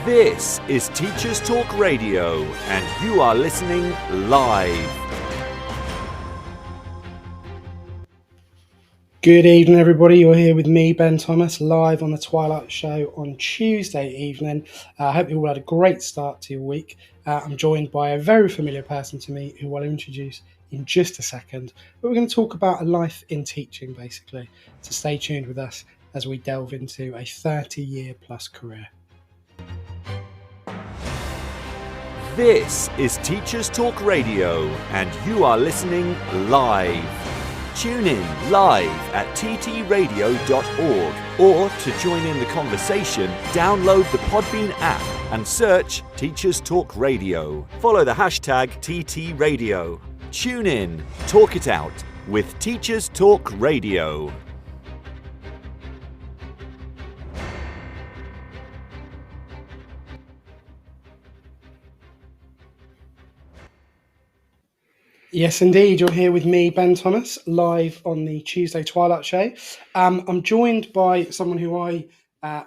This is Teachers Talk Radio, and you are listening live. Good evening, everybody. You're here with me, Ben Thomas, live on the Twilight Show on Tuesday evening. I hope you all had a great start to your week. I'm joined by a very familiar person to me who I'll introduce in just a second. But we're going to talk about a life in teaching, basically. So stay tuned with us as we delve into a 30-year plus career. This is Teachers Talk Radio, and you are listening live. Tune in live at ttradio.org, or to join in the conversation, download the Podbean app and search Teachers Talk Radio. Follow the hashtag TTRadio. Tune in, talk it out with Teachers Talk Radio. Yes, indeed. You're here with me, Ben Thomas, live on the Tuesday Twilight Show. I'm joined by someone who I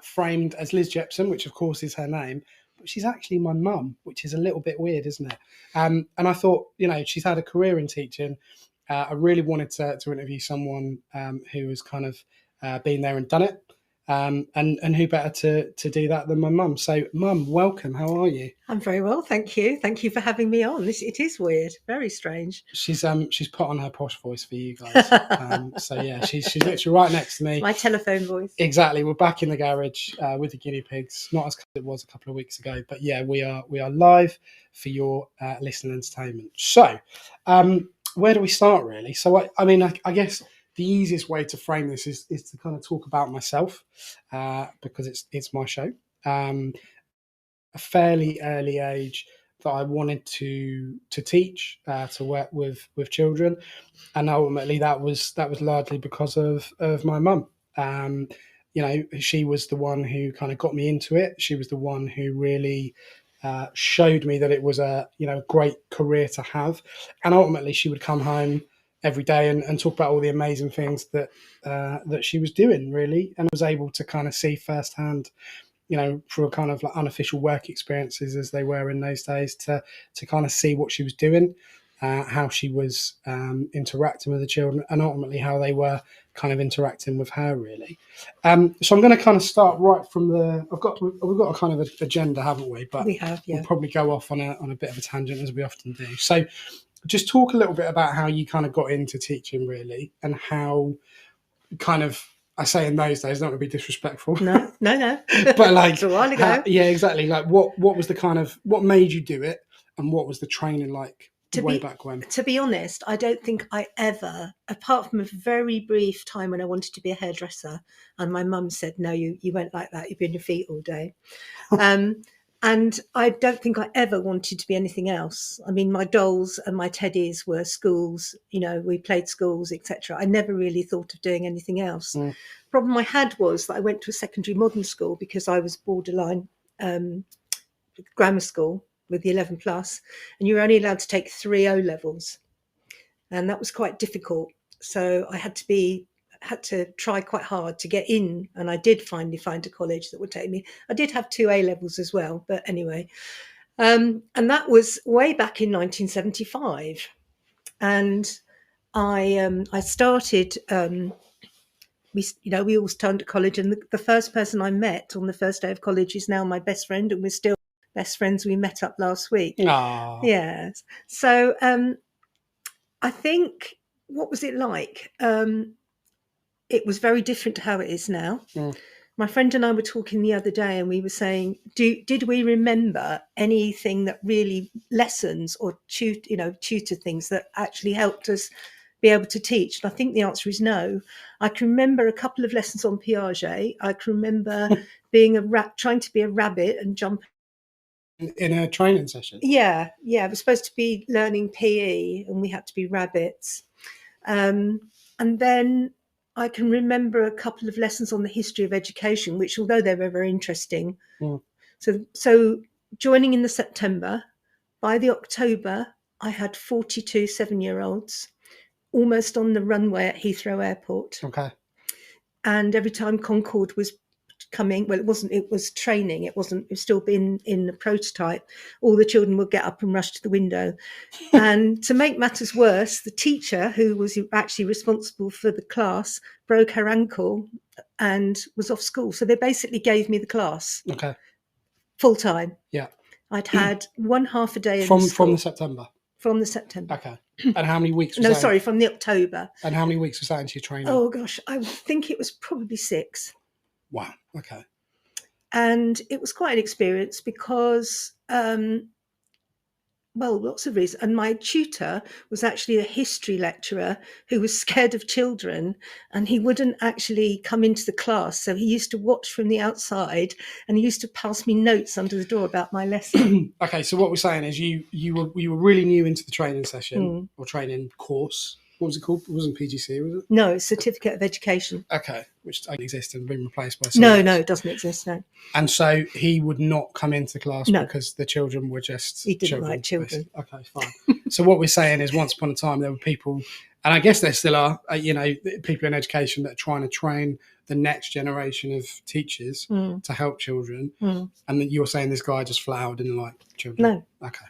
framed as Liz Jepson, which of course is her name, but she's actually my mum, which is a little bit weird, isn't it? And I thought, she's had a career in teaching. I really wanted to interview someone who has kind of been there and done it. And who better to do that than my mum? So, Mum, welcome. How are you? I'm very well, thank you. Thank you for having me on. It is weird, very strange. She's put on her posh voice for you guys. So yeah, she's literally right next to me. My telephone voice. Exactly. We're back in the garage with the guinea pigs. Not as cool as it was a couple of weeks ago, but yeah, we are live for your listening entertainment. So, where do we start really? So I guess the easiest way to frame this is to kind of talk about myself because it's my show. A fairly early age that I wanted to teach, to work with children, and ultimately that was largely because of my mum. She was the one who kind of got me into it. She was the one who really showed me that it was a great career to have, and ultimately she would come home every day and talk about all the amazing things that she was doing, really, and I was able to kind of see firsthand, through a kind of like unofficial work experiences as they were in those days, to kind of see what she was doing, how she was interacting with the children, and ultimately how they were kind of interacting with her, really. So I'm going to kind of start right from we've got a kind of agenda, haven't we? But we have, yeah. We'll probably go off on a bit of a tangent, as we often do. So just talk a little bit about how you kind of got into teaching, really, and how kind of, I say in those days, not to be disrespectful. No. But like, it's a while ago. Yeah, exactly. Like what was the kind of, what made you do it, and what was the training like back when? To be honest, I don't think I ever, apart from a very brief time when I wanted to be a hairdresser, and my mum said, no, you won't like that. You'll be on your feet all day. And I don't think I ever wanted to be anything else. I mean, my dolls and my teddies were schools, we played schools, etc. I never really thought of doing anything else. The problem I had was that I went to a secondary modern school because I was borderline grammar school with the 11 plus, and you were only allowed to take 3 O levels. And that was quite difficult. So I had to try quite hard to get in, and I did finally find a college that would take me. I did have 2 A levels as well, but anyway. And that was way back in 1975. And I started, we all started college, and the first person I met on the first day of college is now my best friend, and we're still best friends. We met up last week. Aww. Yes. So I think, what was it like? It was very different to how it is now. My friend and I were talking the other day, and we were saying, did we remember anything that really lessons or tutor things that actually helped us be able to teach? And I think the answer is no. I can remember a couple of lessons on Piaget. I can remember trying to be a rabbit and jump in a training session. Yeah. We're supposed to be learning PE, and we had to be rabbits. And then I can remember a couple of lessons on the history of education, which, although they were very interesting. So joining in the September, by the October, I had 42 7-year-olds almost on the runway at Heathrow Airport. Okay. And every time Concorde was coming. Well, it was training. It was still been in the prototype. All the children would get up and rush to the window. And to make matters worse, the teacher, who was actually responsible for the class, broke her ankle and was off school. So they basically gave me the class Okay. full time. Yeah. I'd had one half a day in From school. the September. From the September. Okay. And how many weeks was No, that? sorry, from the October. And how many weeks was that into your training? Oh gosh, I think it was probably 6. Wow. Okay. And it was quite an experience because, well, lots of reasons. And my tutor was actually a history lecturer who was scared of children, and he wouldn't actually come into the class. So he used to watch from the outside, and he used to pass me notes under the door about my lesson. Okay, so what we're saying is you were really new into the training session or training course. What was it called? It wasn't PGC, was it? No, Certificate of Education. Okay, which doesn't exist and been replaced by No, something no, else. it doesn't exist, no. And so he would not come into class No. because the children were just He didn't like children. basically. Okay, fine. So what we're saying is once upon a time there were people, and I guess there still are, people in education that are trying to train the next generation of teachers to help children. And then you're saying this guy just flat out didn't like children? No. Okay.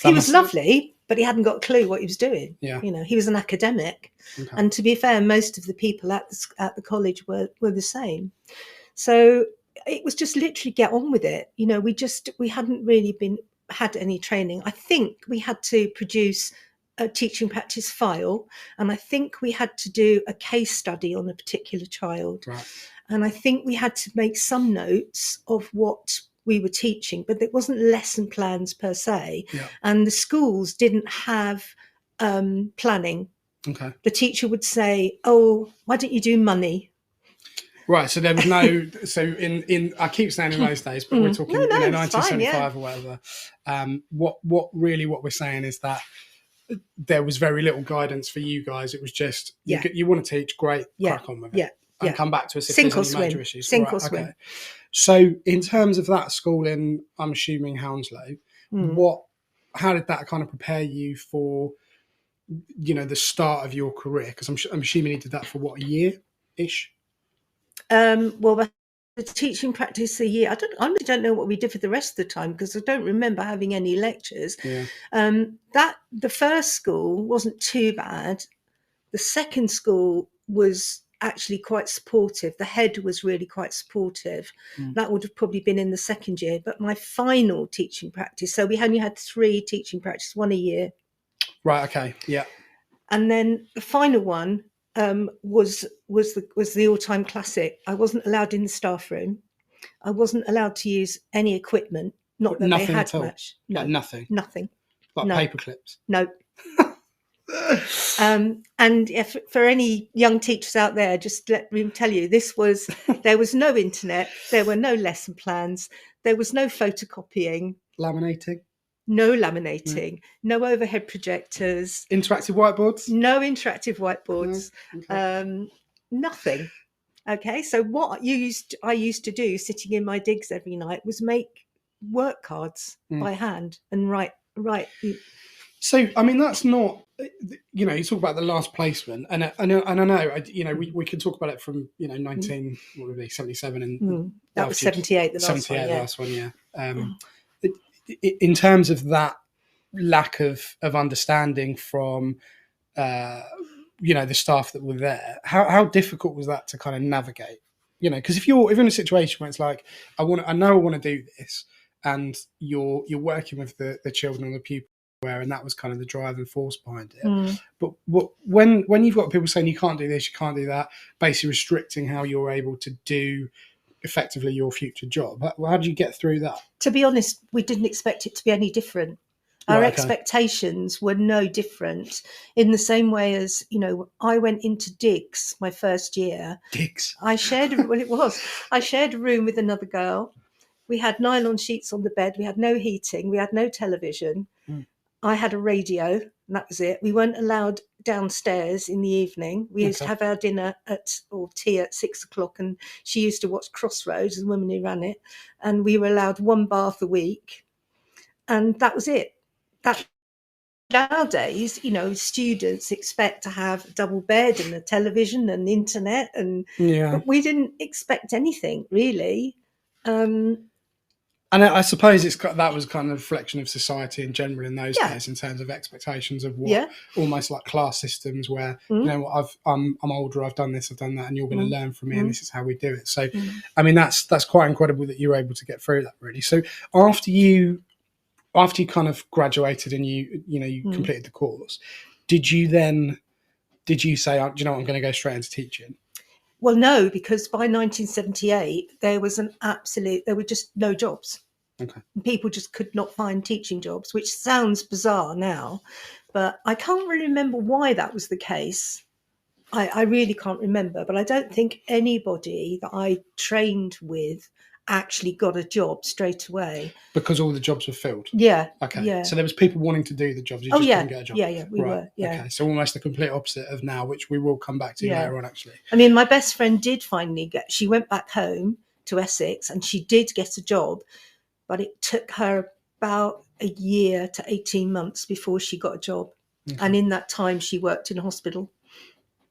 He was lovely, but he hadn't got a clue what he was doing. Yeah. He was an academic. Okay. And to be fair, most of the people at the college were the same. So it was just literally get on with it. We hadn't really had any training. I think we had to produce a teaching practice file, and I think we had to do a case study on a particular child. Right. And I think we had to make some notes of what we were teaching, but it wasn't lesson plans per se. Yeah. And the schools didn't have planning. Okay. The teacher would say, "Oh, why don't you do money?" Right. So there was no. So in I keep saying in those days, but we're talking 1975 or whatever. What we're saying is that there was very little guidance for you guys. It was just you want to teach, great, crack on with it. Yeah. And come back to us if there's any major issues. Sink or swim. So in terms of that school in, I'm assuming Hounslow, how did that kind of prepare you for, the start of your career? Because I'm assuming you did that for what, a year-ish? Well, the teaching practice a year. I honestly don't know what we did for the rest of the time because I don't remember having any lectures. Yeah. The first school wasn't too bad. The second school was actually quite supportive. The head was really quite supportive. That would have probably been in the second year. But my final teaching practice, so we only had 3 teaching practices, 1 a year. Right. Okay. Yeah. And then the final one was the all-time classic. I wasn't allowed in the staff room. I wasn't allowed to use any equipment. Not that they had much. No, like nothing. Nothing. Like paper clips. No. And if for any young teachers out there, just let me tell you, there was no internet, there were no lesson plans, there was no photocopying. Laminating? No laminating, no overhead projectors. Interactive whiteboards? No interactive whiteboards. No. Okay. Nothing. Okay, so what I used to do sitting in my digs every night was make work cards by hand and write. So, I mean, that's not, you talk about the last placement, and I know, we can talk about it from, 1977 and that was 78, the last 78, one. The last one, yeah. In terms of that lack of understanding from, the staff that were there, how difficult was that to kind of navigate? Because if you're in a situation where it's like, I know I want to do this, and you're working with the children and the pupils, and that was kind of the driving force behind it. But when you've got people saying you can't do this, you can't do that, basically restricting how you're able to do effectively your future job, how do you get through that? To be honest, we didn't expect it to be any different. Our expectations were no different, in the same way as, I went into digs my first year. Digs? I shared a room with another girl. We had nylon sheets on the bed. We had no heating. We had no television. I had a radio, and that was it. We weren't allowed downstairs in the evening. We used to have our dinner or tea at 6:00, and she used to watch Crossroads, the woman who ran it. And we were allowed 1 bath a week, and that was it. nowadays, students expect to have a double bed and a television and internet, but we didn't expect anything really. And I suppose that was kind of a reflection of society in general in those Yeah. days, in terms of expectations of what Yeah. almost like class systems, where I'm older, I've done this, I've done that, and you're going to learn from me, and this is how we do it. So, I mean, that's quite incredible that you were able to get through that, really. So after you kind of graduated and you completed the course, did you say, do you know what, I'm going to go straight into teaching? Well, no, because by 1978 there were just no jobs. Okay. People just could not find teaching jobs, which sounds bizarre now, but I can't really remember why that was the case. I really can't remember, but I don't think anybody that I trained with actually got a job straight away. Because all the jobs were filled? Yeah. Okay. Yeah. So there was people wanting to do the jobs, you just couldn't get a job? Yeah, we were. Yeah. Okay, so almost the complete opposite of now, which we will come back to later on, actually. I mean, my best friend did finally she went back home to Essex and she did get a job, but it took her about a year to 18 months before she got a job. Okay. And in that time, she worked in a hospital.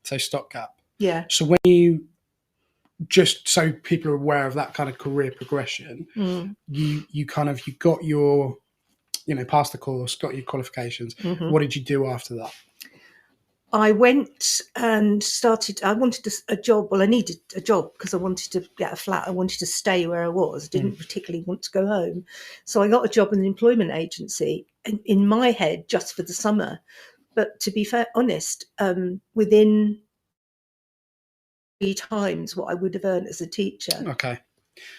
So stopgap. Yeah. So when you, just so people are aware of that kind of career progression, you got your, passed the course, got your qualifications. What did you do after that? I went and I wanted a job. Well, I needed a job because I wanted to get a flat. I wanted to stay where I was. I didn't particularly want to go home. So I got a job in an employment agency in my head just for the summer. But to be honest, within 3 times what I would have earned as a teacher. Okay.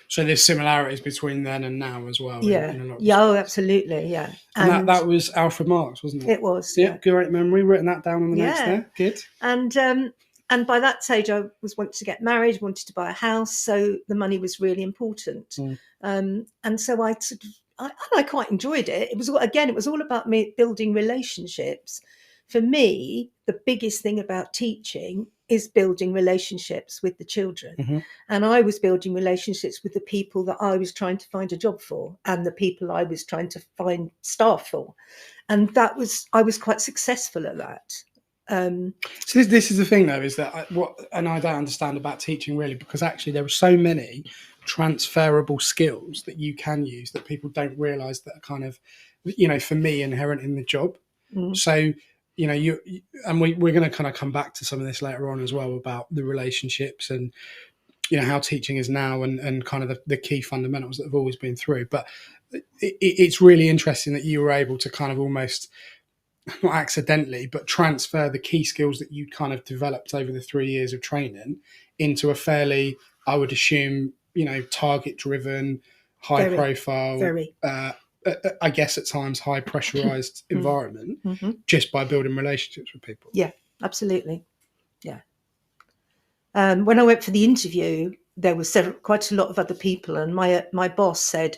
So there's similarities between then and now as well. Yeah. In a lot of yeah. Oh, absolutely. Yeah. And that was Alfred Marks, wasn't it? It was. Yeah. Great memory. Written that down on the notes there. Good. And by that stage, I was wanting to get married, wanted to buy a house, so the money was really important. And so I quite enjoyed it. It was all about me building relationships. For me, the biggest thing about teaching is building relationships with the children. And I was building relationships with the people that I was trying to find a job for and the people I was trying to find staff for. And I was quite successful at that. So this is the thing, though, is that I don't understand about teaching really, because actually there are so many transferable skills that you can use that people don't realise that are kind of, for me, inherent in the job. So, we're going to kind of come back to some of this later on as well about the relationships and, how teaching is now and kind of the key fundamentals that have always been through. But it's really interesting that you were able to kind of almost, not accidentally, but transfer the key skills that you kind of developed over the 3 years of training into a fairly, I would assume, target-driven, high-profile, I guess at times high pressurized environment, just by building relationships with people. Yeah, absolutely. Yeah. When I went for the interview, there was quite a lot of other people, and my boss said,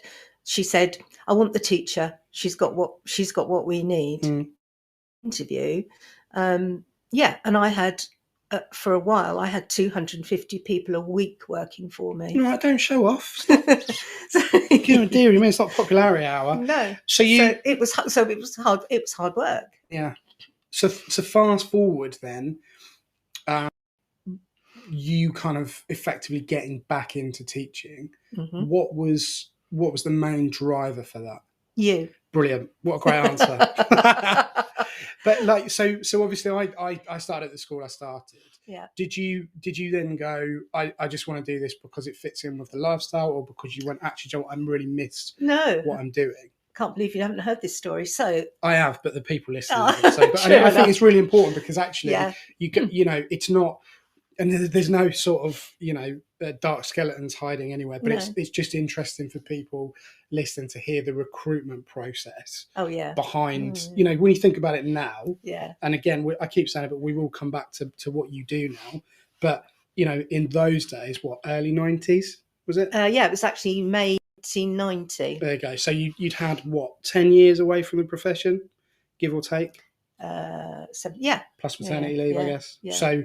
"I want the teacher. She's got what we need." Interview, and I had for a while I had 250 people a week working for me. No, don't show off. Dear, you mean it's not popularity hour? No. So it was hard. It was hard work. Yeah. So fast forward then, you kind of effectively getting back into teaching. What was the main driver for that? You. Brilliant. What a great answer. But so obviously I started at the school I started. Yeah. Did you then go, I just want to do this because it fits in with the lifestyle, or because you went, actually, Joe, I'm really missed what I'm doing? Can't believe you haven't heard this story. So I have, but the people listening. I think it's really important because actually you can, it's not, and there's no sort of, dark skeletons hiding anywhere, but it's just interesting for people listening to hear the recruitment process. Behind, when you think about it now. Yeah. And again, I keep saying it, but we will come back to what you do now. But, in those days, early 90s, was it? It was actually May 1990. There you go. So you'd had 10 years away from the profession, give or take? Plus maternity leave, I guess. Yeah. So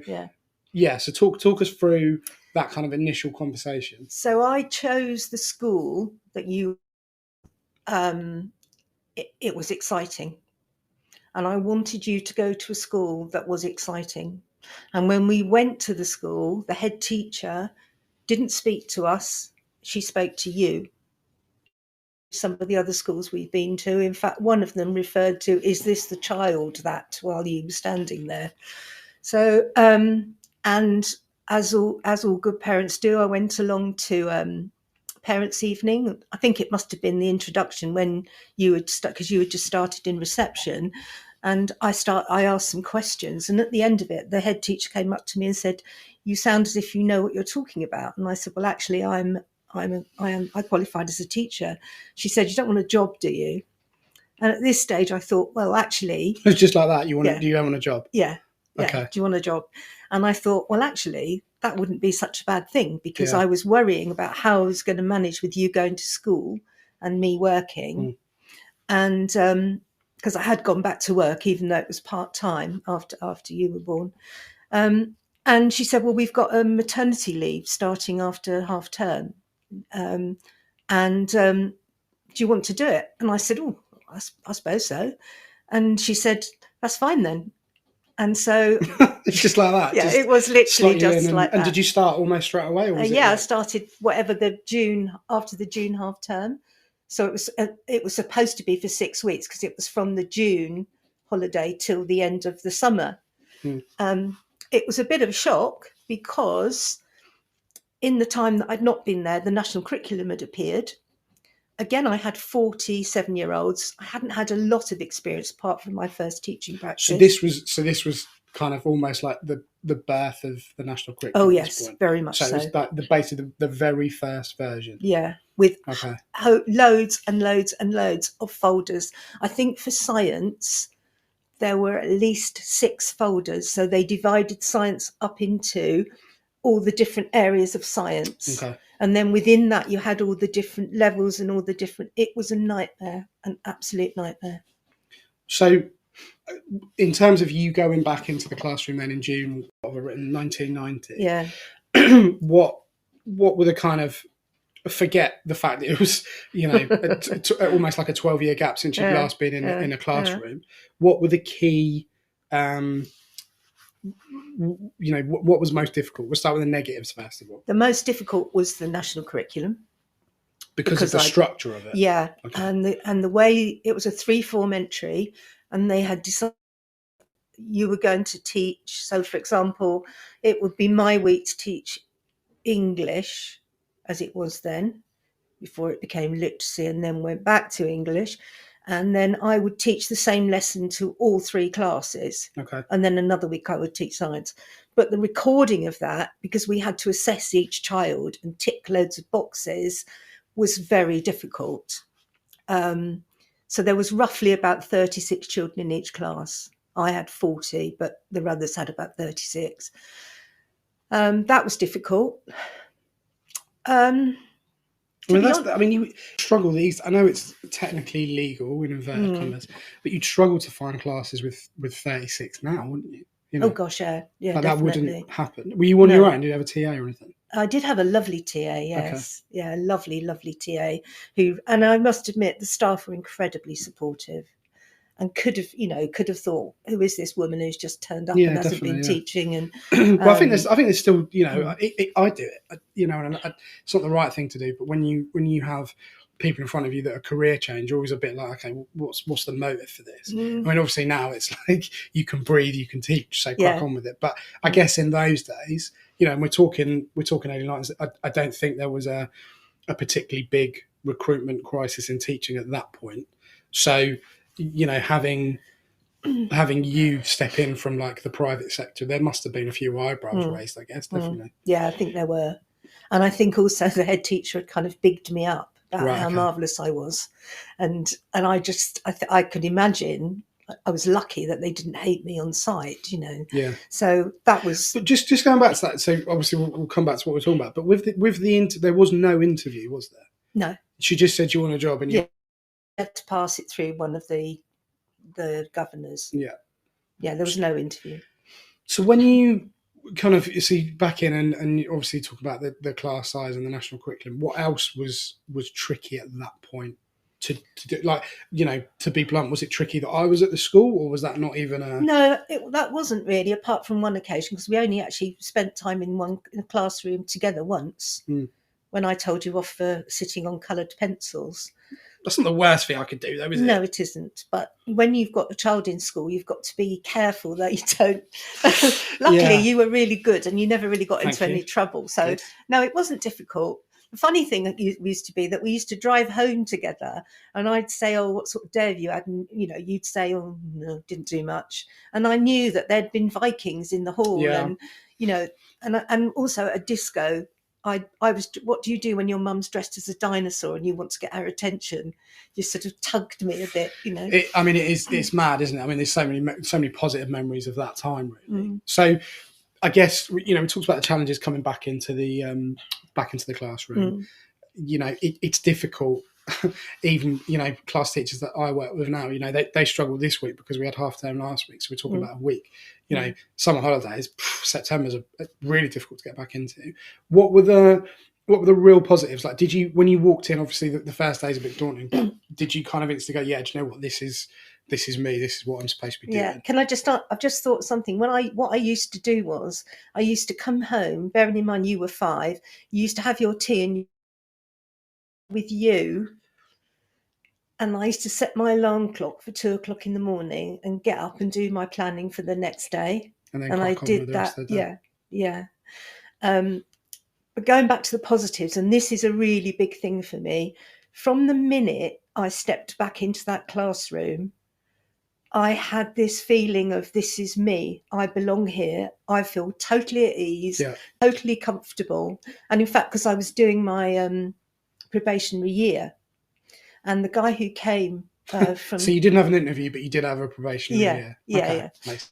so talk us through that kind of initial conversation. So I chose the school that you. It was exciting. and I wanted you to go to a school that was exciting. And when we went to the school, the head teacher didn't speak to us. She spoke to you. Some of the other schools we've been to, in fact, one of them referred to, is this the child that, while you were standing there? So, and as all good parents do, I went along to parents' evening. I think it must have been the introduction when you had because you had just started in reception, and I asked some questions, and at the end of it, the head teacher came up to me and said, "You sound as if you know what you're talking about." And I said, "Well, actually, I qualified as a teacher." She said, "You don't want a job, do you?" And at this stage, I thought, well, actually, It's just like that. You want? Yeah. Do you want a job? yeah. Okay. Do you want a job? And I thought, well, actually, that wouldn't be such a bad thing, because Yeah. I was worrying about how I was going to manage with you going to school and me working. And because I had gone back to work, even though it was part-time after you were born. And she said, well, we've got a maternity leave starting after half term. Do you want to do it? And I said, oh, I suppose so. And she said, that's fine then. And so It's just like that. yeah, Just it was literally slot you in just like that. And did you start almost straight away? Or was it Yeah, I like- started whatever after the June half term. So it was supposed to be for 6 weeks, because it was from the June holiday till the end of the summer. It was a bit of a shock, because in the time that I'd not been there, the national curriculum had appeared. Again, I had 47-year-olds. I hadn't had a lot of experience apart from my first teaching practice. So this was kind of almost like the birth of the national curriculum. Oh at yes, this point. very much So so. it was like basically the very first version. Yeah, with Okay. loads and loads and loads of folders. I think for science, there were at least 6 folders. So they divided science up into all the different areas of science. Okay. And then within that, you had all the different levels and all the different... It was a nightmare, an absolute nightmare. So in terms of you going back into the classroom then in June, what were written 1990, Yeah. what were the kind of... Forget the fact that it was, almost like a 12-year gap since you'd last been in a classroom. What were the key... what was most difficult? We'll start with the negatives first of all. The most difficult was the national curriculum. Because of the structure of it. Yeah. Okay. And the way it was a 3-form entry, and they had decided you were going to teach. So, for example, it would be my week to teach English, as it was then, before it became literacy and then went back to English. And then I would teach the same lesson to all 3 classes. Okay. And then another week I would teach science. But the recording of that, because we had to assess each child and tick loads of boxes, was very difficult. So there was roughly about 36 children in each class. I had 40, but the others had about 36. That was difficult. You struggle these. I know it's technically legal in inverted commas, but you'd struggle to find classes with 36 now, wouldn't you? Oh gosh, yeah, like definitely. That wouldn't happen. Were you on your own? Did you have a TA or anything? I did have a lovely TA, yes. Okay. Yeah, lovely TA and I must admit the staff were incredibly supportive and could have thought, who is this woman who's just turned up and hasn't been teaching? And well, I think there's still, I do it, and it's not the right thing to do, but when you have people in front of you that are career change, you're always a bit like, okay, what's the motive for this? I mean, obviously now it's like you can breathe, you can teach, so crack on with it. But I guess in those days, and we're talking early 90s, I don't think there was a particularly big recruitment crisis in teaching at that point. So, having you step in from like the private sector, there must have been a few eyebrows raised, I guess, definitely. Yeah, I think there were. And I think also the head teacher had kind of bigged me up about how marvellous I was. And I could imagine, I was lucky that they didn't hate me on site, Yeah. So that was... But just going back to that, so obviously we'll come back to what we're talking about, but with the there was no interview, was there? No. She just said you want a job and you had to pass it through one of the governors. Yeah. Yeah, there was no interview. So when you kind of see back in and you obviously talk about the class size and the national curriculum, what else was tricky at that point to do, like, to be blunt, was it tricky that I was at the school, or was that not even a... No, that wasn't really, apart from one occasion, because we only actually spent time in a classroom together once, when I told you off for sitting on coloured pencils. That's not the worst thing I could do, though, is it? No, it isn't. But when you've got a child in school, you've got to be careful that you don't. Luckily, you were really good and you never really got into any trouble. So, Good. no, it wasn't difficult. The funny thing used to be that we used to drive home together, and I'd say, "Oh, what sort of day have you had?" And you'd say, "Oh, no, didn't do much." And I knew that there'd been Vikings in the hall, and and also at a disco. I was. What do you do when your mum's dressed as a dinosaur and you want to get her attention? You sort of tugged me a bit, It's mad, isn't it? I mean, there's so many positive memories of that time, really. So, I guess we talked about the challenges coming back into the classroom. It's difficult. Even class teachers that I work with now, they struggle this week because we had half term last week, so we're talking about a week. Summer holidays, September's really difficult to get back into. What were the real positives? Like, did you, when you walked in, obviously the first day is a bit daunting, but did you kind of instantly go, yeah, do you know what, this is me, this is what I'm supposed to be doing? Yeah, can I just start? I've just thought something. What I used to do was, I used to come home, bearing in mind you were 5, you used to have your tea and with you, and I used to set my alarm clock for 2:00 in the morning and get up and do my planning for the next day. And I did that. Yeah. But going back to the positives, and this is a really big thing for me, from the minute I stepped back into that classroom, I had this feeling of, this is me. I belong here. I feel totally at ease, totally comfortable. And in fact, because I was doing my probationary year, and the guy who came from... So you didn't have an interview, but you did have a probationary year. Yeah. Nice.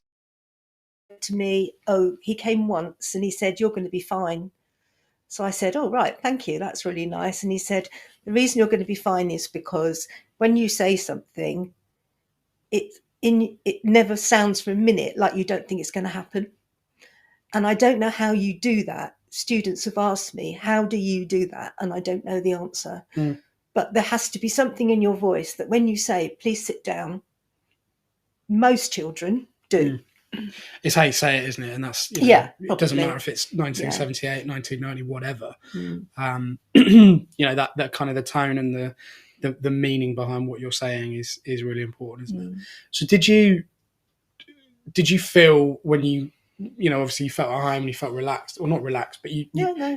To me, he came once and he said, "You're going to be fine." So I said, "Oh, right, thank you. That's really nice." And he said, "The reason you're going to be fine is because when you say something, it never sounds for a minute like you don't think it's going to happen. And I don't know how you do that. Students have asked me, how do you do that? And I don't know the answer. But there has to be something in your voice that when you say, please sit down, most children do." It's how you say it, isn't it? And that's, it doesn't matter if it's 1978, 1990, whatever. That kind of the tone and the meaning behind what you're saying is really important, isn't it? So did you feel when you obviously you felt at home and you felt relaxed, or not relaxed, but you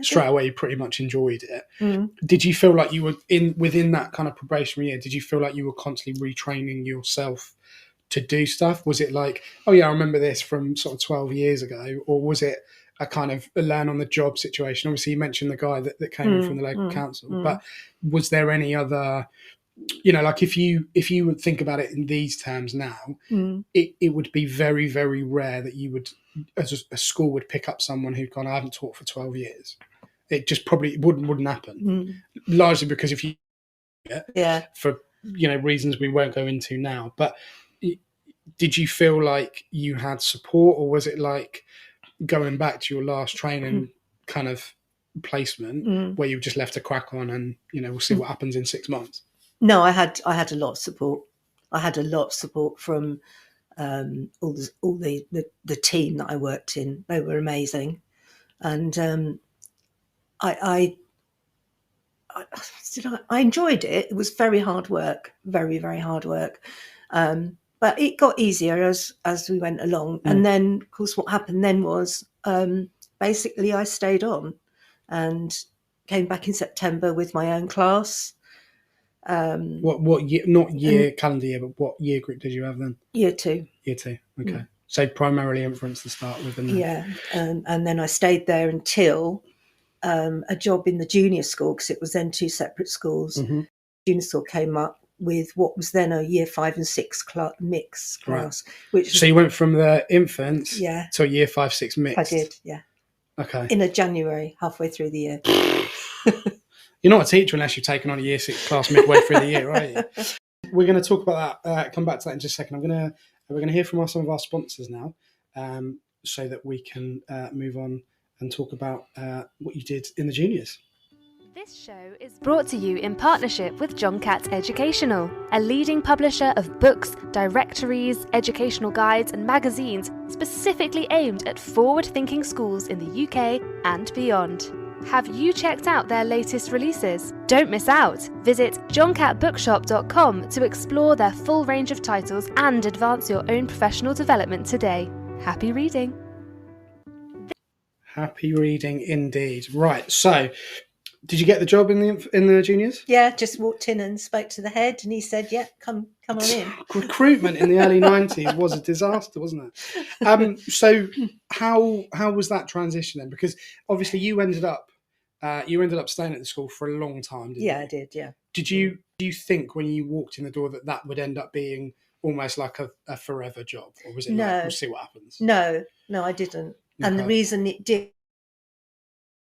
straight away you pretty much enjoyed it. Did you feel like you were within that kind of probationary year, did you feel like you were constantly retraining yourself to do stuff? Was it like, oh yeah, I remember this from sort of 12 years ago, or was it a kind of a learn on the job situation? Obviously you mentioned the guy that came in from the local council, but was there any other, like if you would think about it in these terms now, it would be very, very rare that you would, as a school, would pick up someone who'd gone, I haven't taught for 12 years. It just probably wouldn't happen, largely because if you for reasons we won't go into now. But did you feel like you had support, or was it like going back to your last training kind of placement where you just left to crack on and we'll see what happens in 6 months? No, I had a lot of support. I had a lot of support from all the team that I worked in. They were amazing, and I enjoyed it. It was very hard work, very, very hard work. But it got easier as we went along. And then, of course, what happened then was basically I stayed on and came back in September with my own class. What year? Not year calendar year, but what year group did you have then? Year 2. Year 2. Okay. So primarily inference to start with. And then I stayed there until a job in the junior school, because it was then 2 separate schools. Junior school came up with what was then a year 5 and 6 mix class. Right. So you went from the infants to a year 5, 6 mix? I did, yeah. Okay. In a January, halfway through the year. You're not a teacher unless you've taken on a year 6 class midway through the year, right? We're going to talk about that, come back to that in just a second. We're going to hear from some of our sponsors now, so that we can move on and talk about what you did in the juniors. This show is brought to you in partnership with John Catt Educational, a leading publisher of books, directories, educational guides and magazines specifically aimed at forward-thinking schools in the UK and beyond. Have you checked out their latest releases? Don't miss out! Visit johncattbookshop.com to explore their full range of titles and advance your own professional development today. Happy reading! Happy reading indeed. Right, so did you get the job in the juniors? Yeah, just walked in and spoke to the head, and he said, "Yeah, come on in." Recruitment in the early 90s was a disaster, wasn't it? So how was that transition then? Because obviously you ended up staying at the school for a long time, didn't you? Yeah, I did. Yeah. Do you think when you walked in the door that would end up being almost like a forever job, or was it No. like we'll see what happens? No, I didn't. And the Okay. reason it did,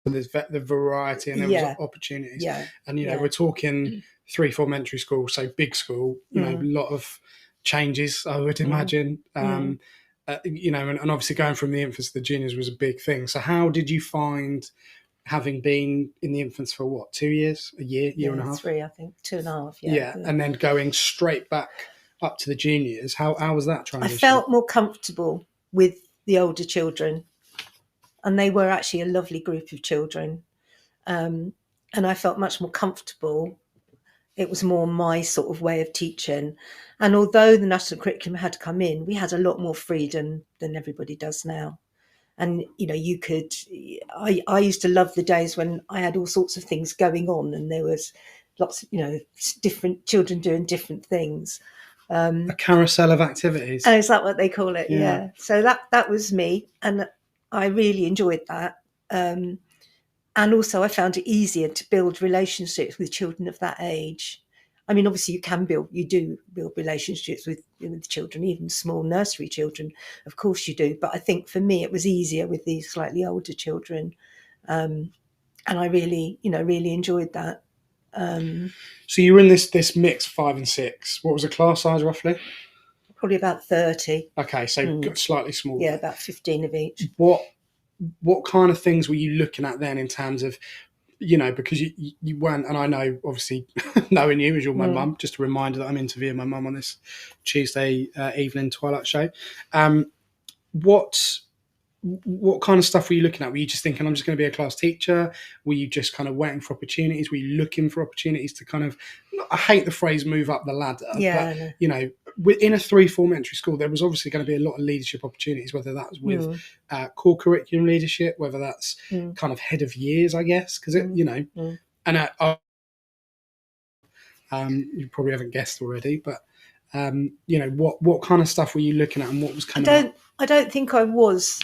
There's the variety and there was opportunities. yeah, And, you know, yeah. we're talking 3th form entry school, so big school, you know, a lot of changes, I would imagine. You know, and obviously going from the infants to the juniors was a big thing. So how did you find having been in the infants for what, 2 years, a year and a half? 3, I think, 2.5. Yeah. And then going straight back up to the juniors, how was that I transition? felt more comfortable with the older children, and they were actually a lovely group of children. And I felt much more comfortable. It was more my sort of way of teaching. And although the national curriculum had to come in, we had a lot more freedom than everybody does now. And, you know, I used to love the days when I had all sorts of things going on and there was lots of, you know, different children doing different things. A carousel of activities. And is that what they call it? Yeah. Yeah. So that was me. And I really enjoyed that. And also I found it easier to build relationships with children of that age. I mean, obviously you do build relationships with children, even small nursery children. Of course you do. But I think for me, it was easier with these slightly older children. And I really enjoyed that. So you were in this mix 5 and 6. What was the class size roughly? Probably about 30. Okay, so slightly smaller. Yeah, about 15 of each. What kind of things were you looking at then in terms of, you know, because you weren't, and I know obviously knowing you as you're my mum, just a reminder that I'm interviewing my mum on this Tuesday evening Twilight Show. What kind of stuff were you looking at? Were you just thinking, I'm just going to be a class teacher? Were you just kind of waiting for opportunities? Were you looking for opportunities to kind of, I hate the phrase move up the ladder, but, you know, in a 3 form entry school, there was obviously going to be a lot of leadership opportunities, whether that was with core curriculum leadership, whether that's kind of head of years, I guess, because, you know, and you probably haven't guessed already, but, you know, what kind of stuff were you looking at and what was kind of... I don't think I was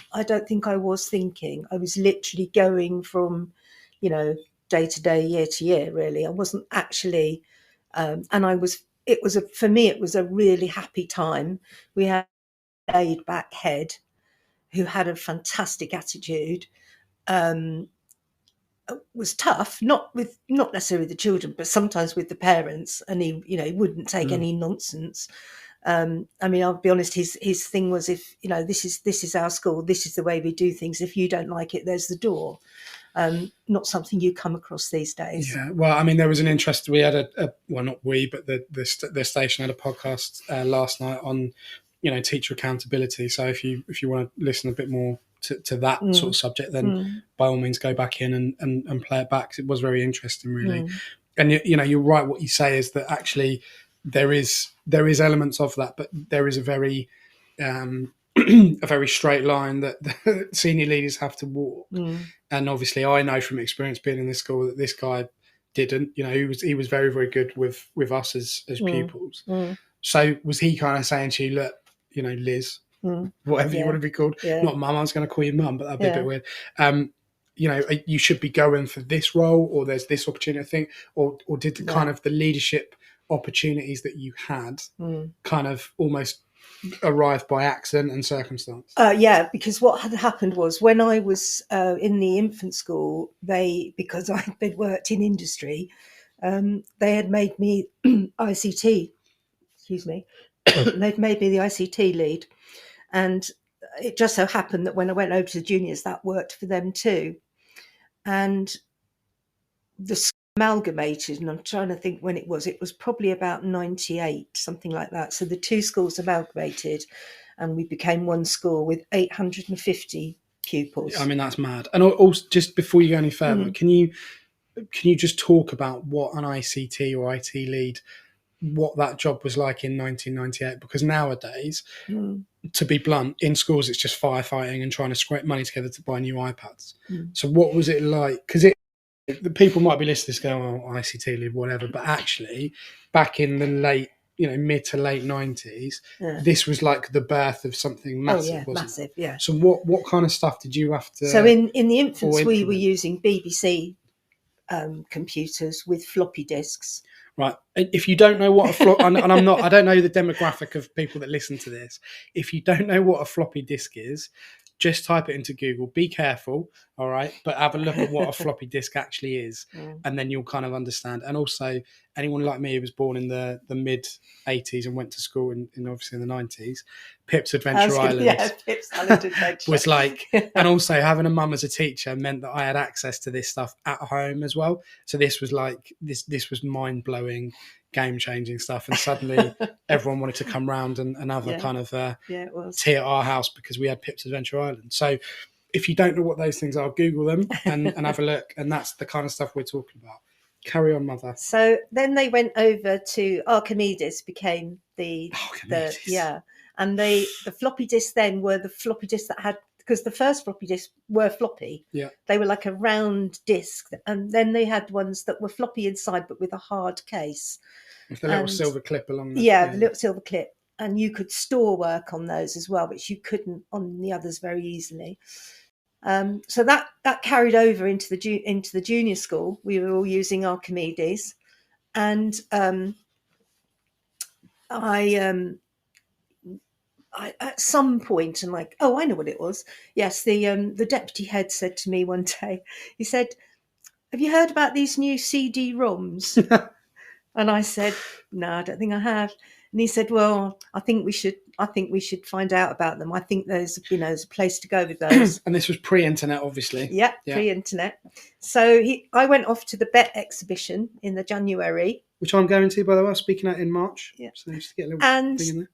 thinking. I was literally going from, you know, day to day, year to year, really. I wasn't actually, for me, it was a really happy time. We had a laid back head who had a fantastic attitude, was tough, not necessarily with the children, but sometimes with the parents. And he, you know, he wouldn't take any nonsense. I mean, I'll be honest, his thing was, if, you know, this is our school, this is the way we do things. If you don't like it, there's the door. Not something you come across these days. Yeah, well, I mean, there was an interest. We had well, not we, but the station had a podcast last night on, you know, teacher accountability. So if you want to listen a bit more to that sort of subject, then by all means go back in and play it back, 'cause it was very interesting, really. And you know, you're right. What you say is that actually there is elements of that, but there is a very a very straight line that the senior leaders have to walk. And obviously, I know from experience being in this school that this guy didn't. You know, he was very, very good with us as pupils. So was he kind of saying to you, look, you know, Liz, whatever you want to be called, not mum, I was going to call you mum, but that'd be a bit weird. You know, you should be going for this role, or there's this opportunity, I think, or did the kind of the leadership opportunities that you had kind of almost arrive by accident and circumstance? Yeah, because what had happened was when I was in the infant school, because they'd worked in industry, they had made me ICT. Excuse me. They'd made me the ICT lead, and it just so happened that when I went over to the juniors, that worked for them too. And the amalgamated, and I'm trying to think when it was probably about 98, something like that. So the two schools amalgamated and we became one school with 850 pupils. I mean, that's mad. And also, just before you go any further, can you just talk about what an ICT or IT lead, what that job was like in 1998? Because nowadays, to be blunt, in schools it's just firefighting and trying to scrape money together to buy new iPads. So what was it like? Because the people might be listening to this going, "Oh, ICT lead, whatever," but actually, back in the mid to late 90s, this was like the birth of something massive. Massive. Yeah. So what kind of stuff did you have to? So in the infants, we were using BBC computers with floppy disks. Right. If you don't know what a and I don't know the demographic of people that listen to this. If you don't know what a floppy disk is, just type it into Google. Be careful, all right? But have a look at what a floppy disk actually is, and then you'll kind of understand. And also, anyone like me who was born in the mid 80s and went to school in obviously in the 90s, Pip's Adventure Island, Pip's Island Adventure was like, and also having a mum as a teacher meant that I had access to this stuff at home as well. So this was like this was mind blowing, game changing stuff, and suddenly everyone wanted to come round and have a kind of tea at our house because we had Pip's Adventure Island. So if you don't know what those things are, Google them and have a look, and that's the kind of stuff we're talking about. Carry on, Mother. So then they went over to Archimedes, became the and the floppy disks then were the floppy disks that had, because the first floppy disks were floppy. Yeah. They were like a round disc, and then they had ones that were floppy inside but with a hard case. With the little silver clip along the the little silver clip. And you could store work on those as well, which you couldn't on the others very easily. So that carried over into the junior school. We were all using Archimedes, and I at some point, and like, I know what it was. Yes, the deputy head said to me one day, he said, "Have you heard about these new CD-ROMs?" And I said, "No, I don't think I have." And he said, "Well, I think we should find out about them. I think there's a place to go with those." And this was pre-internet, obviously. Yeah, pre-internet. So I went off to the BET exhibition in the January, which I'm going to, by the way. I'm speaking at in March. Yeah. So just to get a little thing in there.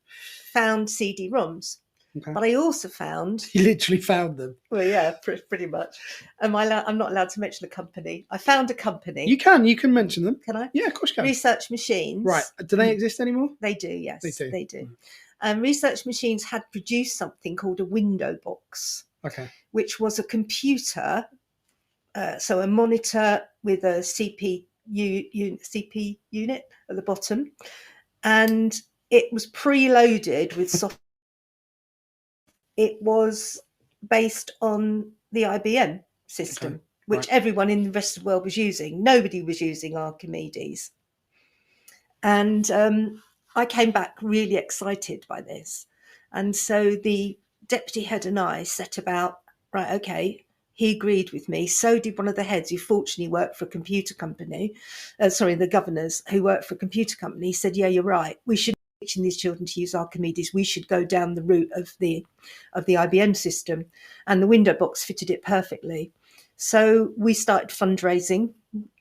Found CD-ROMs. Okay. But I also found... You literally found them? Well, yeah, pretty much. I'm not allowed to mention the company. I found a company. You can mention them. Can I? Yeah, of course you can. Research Machines. Right. Do they exist anymore? They do, yes. They do. Research Machines had produced something called a window box. Okay. Which was a computer, so a monitor with a CPU unit at the bottom. And it was preloaded with software. It was based on the IBM system, which everyone in the rest of the world was using. Nobody was using Archimedes. And I came back really excited by this. And so the deputy head and I set about, he agreed with me. So did one of the heads who fortunately worked for a computer company. The governors who worked for a computer company said, "Yeah, you're right. We should teaching these children to use Archimedes. We should go down the route of the IBM system," and the window box fitted it perfectly. So we started fundraising,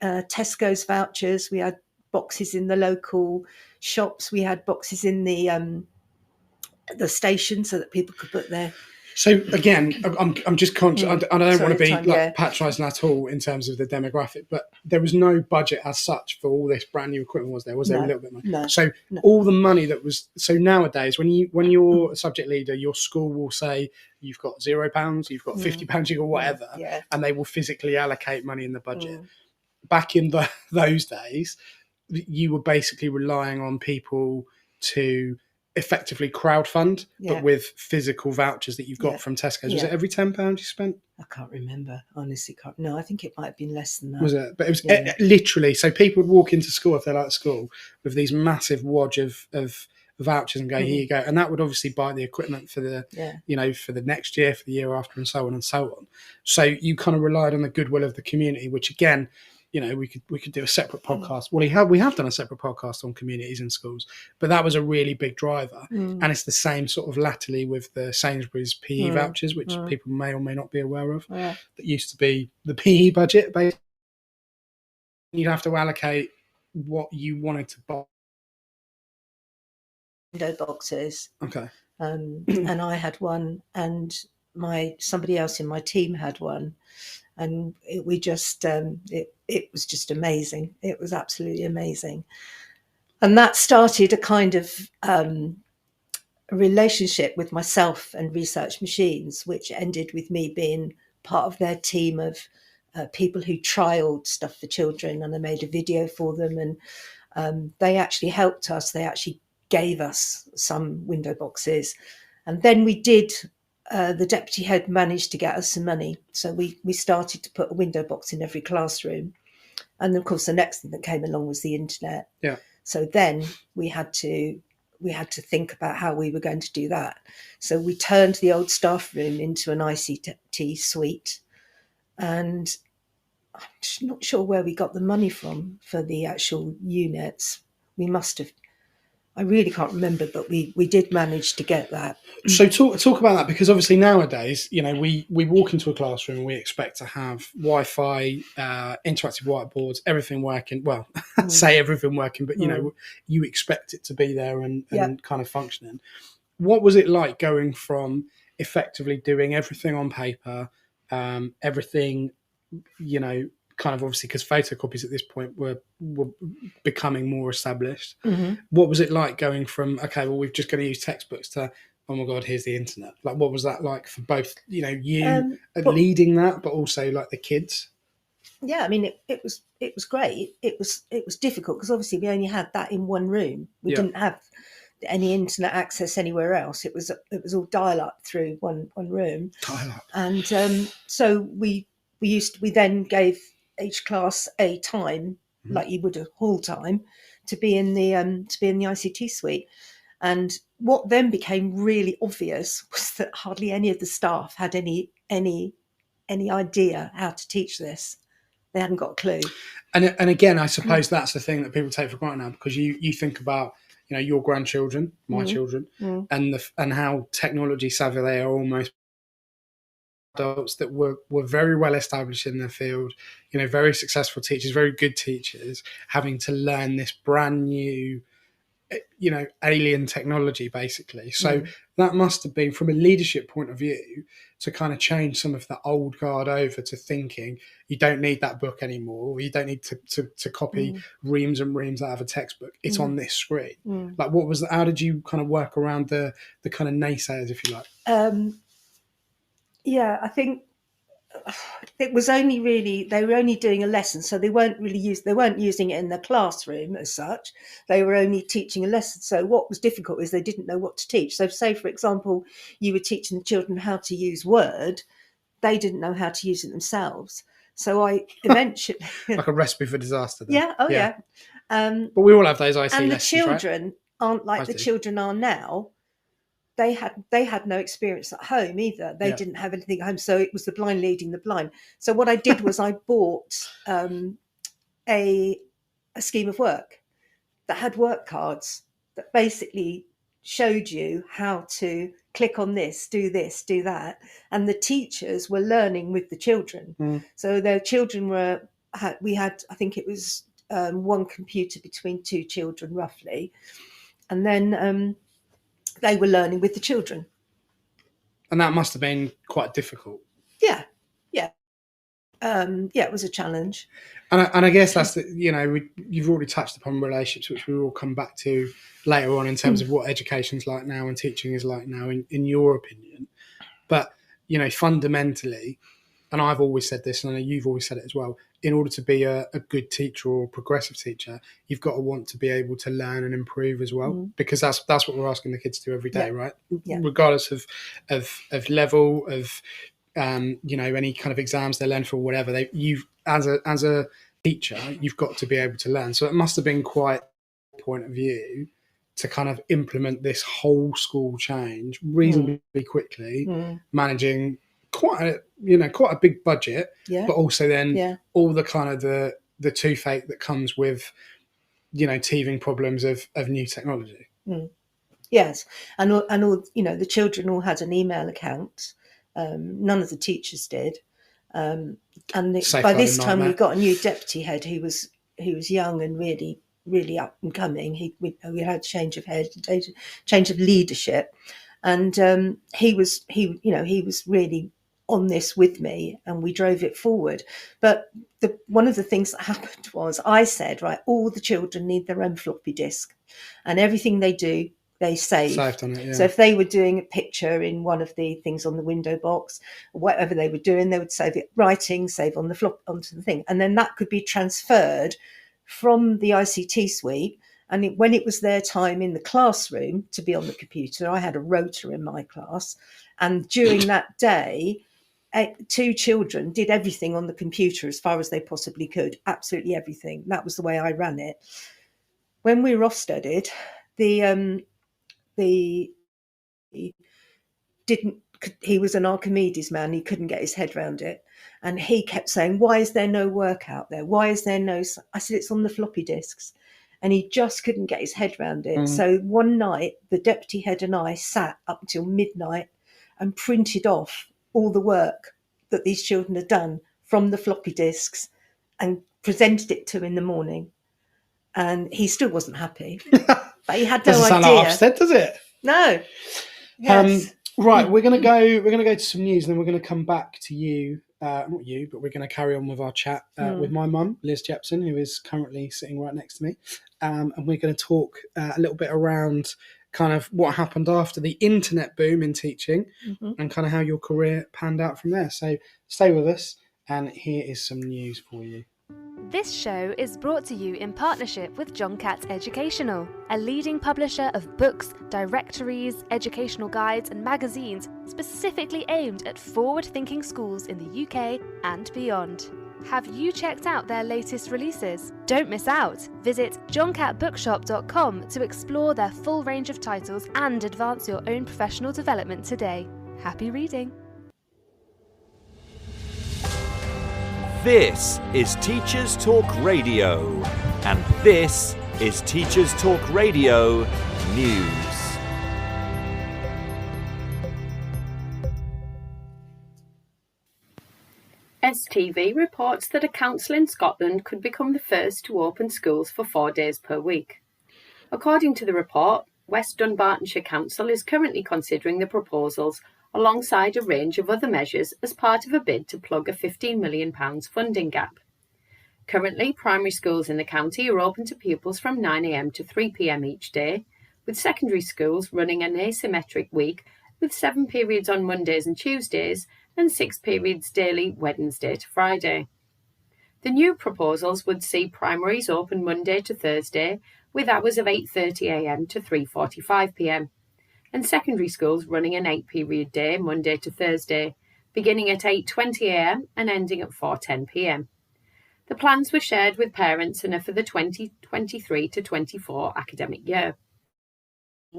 Tesco's vouchers. We had boxes in the local shops. We had boxes in the station so that people could put their. So again, I'm just conscious. I don't want to be patronising at all in terms of the demographic, but there was no budget as such for all this brand new equipment, was there? Was there a little bit more? No. So all the money that was. So nowadays, when you're a subject leader, your school will say you've got £0, you've got £50, you've got whatever, and they will physically allocate money in the budget. Back in those days, you were basically relying on people to effectively crowdfund, but with physical vouchers that you've got from Tesco's. Was it every £10 you spent? I can't remember. Honestly, can't. No, I think it might have been less than that. Was it? But it was literally. So people would walk into school if they like school with these massive wodge of vouchers and go, "Here you go," and that would obviously buy the equipment for the for the next year, for the year after, and so on and so on. So you kind of relied on the goodwill of the community, which again, we could do a separate podcast. Well, we have done a separate podcast on communities in schools, but that was a really big driver. And it's the same sort of latterly with the Sainsbury's PE vouchers, which people may or may not be aware of. That used to be the PE budget, basically. you'd have to allocate what you wanted to buy. Window boxes. Okay. And I had one, and somebody else in my team had one, and it was just amazing. It was absolutely amazing, and that started a kind of a relationship with myself and Research Machines, which ended with me being part of their team of people who trialed stuff for children, and I made a video for them, and they actually helped us. They actually gave us some window boxes, and then we did. The deputy head managed to get us some money, so we started to put a window box in every classroom, and of course the next thing that came along was the internet. Yeah. So then we had to think about how we were going to do that. So we turned the old staff room into an ICT suite, and I'm just not sure where we got the money from for the actual units. We must have. I really can't remember, but we did manage to get that. So talk about that, because obviously nowadays, we walk into a classroom and we expect to have Wi-Fi, interactive whiteboards, everything working. Well, say everything working, but you expect it to be there and kind of functioning. What was it like going from effectively doing everything on paper, everything, kind of obviously because photocopies at this point were becoming more established. Mm-hmm. What was it like going from, okay, well, we're just going to use textbooks to, oh my God, here's the internet? Like, what was that like for both, you leading that, but also like the kids? Yeah, I mean, it was great. It was difficult because obviously we only had that in one room. We didn't have any internet access anywhere else. It was all dial up through one room. Dial up. And so we then gave each class a time, like you would a hall time, to be in the ICT suite. And what then became really obvious was that hardly any of the staff had any idea how to teach this. They hadn't got a clue. And again, I suppose that's the thing that people take for granted now, because you think about your grandchildren, my children, and how technology savvy they are, almost adults that were very well established in their field, very successful teachers, very good teachers, having to learn this brand new, alien technology, basically. So that must have been, from a leadership point of view, to kind of change some of the old guard over to thinking you don't need that book anymore. You don't need to copy reams and reams out of a textbook. It's on this screen. Like, what was how did you kind of work around the kind of naysayers, if you like? Yeah, I think it was only really, they were only doing a lesson, so they weren't using it in the classroom as such. They were only teaching a lesson. So what was difficult is they didn't know what to teach. So say, for example, you were teaching the children how to use Word, they didn't know how to use it themselves. So I eventually like a recipe for disaster then. Yeah. But we all have those IC and lessons, the children right? aren't like the children are now. They had no experience at home either. They didn't have anything at home. So it was the blind leading the blind. So what I did was I bought a scheme of work that had work cards that basically showed you how to click on this, do that. And the teachers were learning with the children. So their children we had, I think it was one computer between two children roughly. And then they were learning with the children. And that must have been quite difficult. Yeah. It was a challenge. And I guess that's you've already touched upon relationships, which we will come back to later on in terms of what education's like now and teaching is like now, in your opinion. But, fundamentally, and I've always said this, and I know you've always said it as well, in order to be a good teacher or progressive teacher, you've got to want to be able to learn and improve as well, because that's what we're asking the kids to do every day, right? Yeah. Regardless of level of, any kind of exams they learn for, whatever, you've as a teacher, you've got to be able to learn. So it must have been quite a point of view to kind of implement this whole school change reasonably quickly, managing quite a big budget, but also then all the kind of the toothache that comes with teething problems of new technology. Yes, and all the children all had an email account. None of the teachers did, and by this time we got a new deputy head who was young and really up and coming. We had a change of head, change of leadership, and he was really on this with me, and we drove it forward. But one of the things that happened was I said, right, all the children need their own floppy disk, and everything they do, they save. Saved on it, yeah. So if they were doing a picture in one of the things on the window box, whatever they were doing, they would save it, writing, save on the flop onto the thing, and then that could be transferred from the ICT suite. And when it was their time in the classroom to be on the computer, I had a rota in my class, and during that day, 2 children did everything on the computer as far as they possibly could, absolutely everything. That was the way I ran it. When we were Ofsteded, he was an Archimedes man. He couldn't get his head around it, and he kept saying, "Why is there no work out there? Why is there no?" I said, "It's on the floppy disks," and he just couldn't get his head around it. So one night, the deputy head and I sat up until midnight and printed off all the work that these children had done from the floppy disks and presented it to him in the morning. And he still wasn't happy, but he had no Doesn't idea. sound like upset, does it? No. Yes. Right, we're gonna go to some news, and then we're gonna come back to you. Not you, but we're going to carry on with our chat with my mum, Liz Jepson, who is currently sitting right next to me, and we're going to talk a little bit around kind of what happened after the internet boom in teaching, and kind of how your career panned out from there. So stay with us, and here is some news for you. This show is brought to you in partnership with John Catt Educational, a leading publisher of books, directories, educational guides and magazines specifically aimed at forward-thinking schools in the UK and beyond. Have you checked out their latest releases? Don't miss out! Visit johncattbookshop.com to explore their full range of titles and advance your own professional development today. Happy reading! This is Teachers Talk Radio, and this is Teachers Talk Radio News. STV reports that a council in Scotland could become the first to open schools for 4 days per week. According to the report, West Dunbartonshire Council is currently considering the proposals alongside a range of other measures as part of a bid to plug a £15 million funding gap. Currently, primary schools in the county are open to pupils from 9 a.m. to 3 p.m. each day, with secondary schools running an asymmetric week with 7 periods on Mondays and Tuesdays and 6 periods daily Wednesday to Friday. The new proposals would see primaries open Monday to Thursday with hours of 8:30 a.m. to 3:45 p.m. and secondary schools running an 8-period day Monday to Thursday, beginning at 8:20 a.m. and ending at 4:10 p.m. The plans were shared with parents and are for the 2023 to 24 academic year.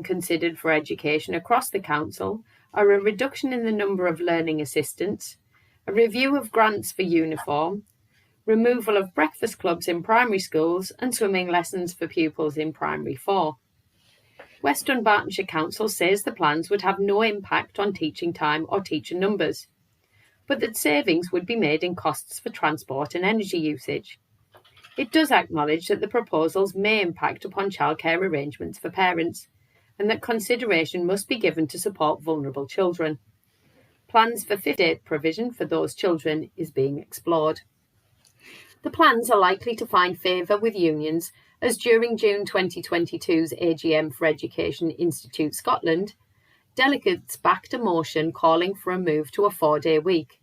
Considered for education across the council are a reduction in the number of learning assistants, a review of grants for uniform, removal of breakfast clubs in primary schools and swimming lessons for pupils in primary 4. West Dunbartonshire Council says the plans would have no impact on teaching time or teacher numbers, but that savings would be made in costs for transport and energy usage. It does acknowledge that the proposals may impact upon childcare arrangements for parents, and that consideration must be given to support vulnerable children. Plans for 50-day provision for those children is being explored. The plans are likely to find favour with unions, as during June 2022's AGM for Education Institute Scotland, delegates backed a motion calling for a move to a 4-day week,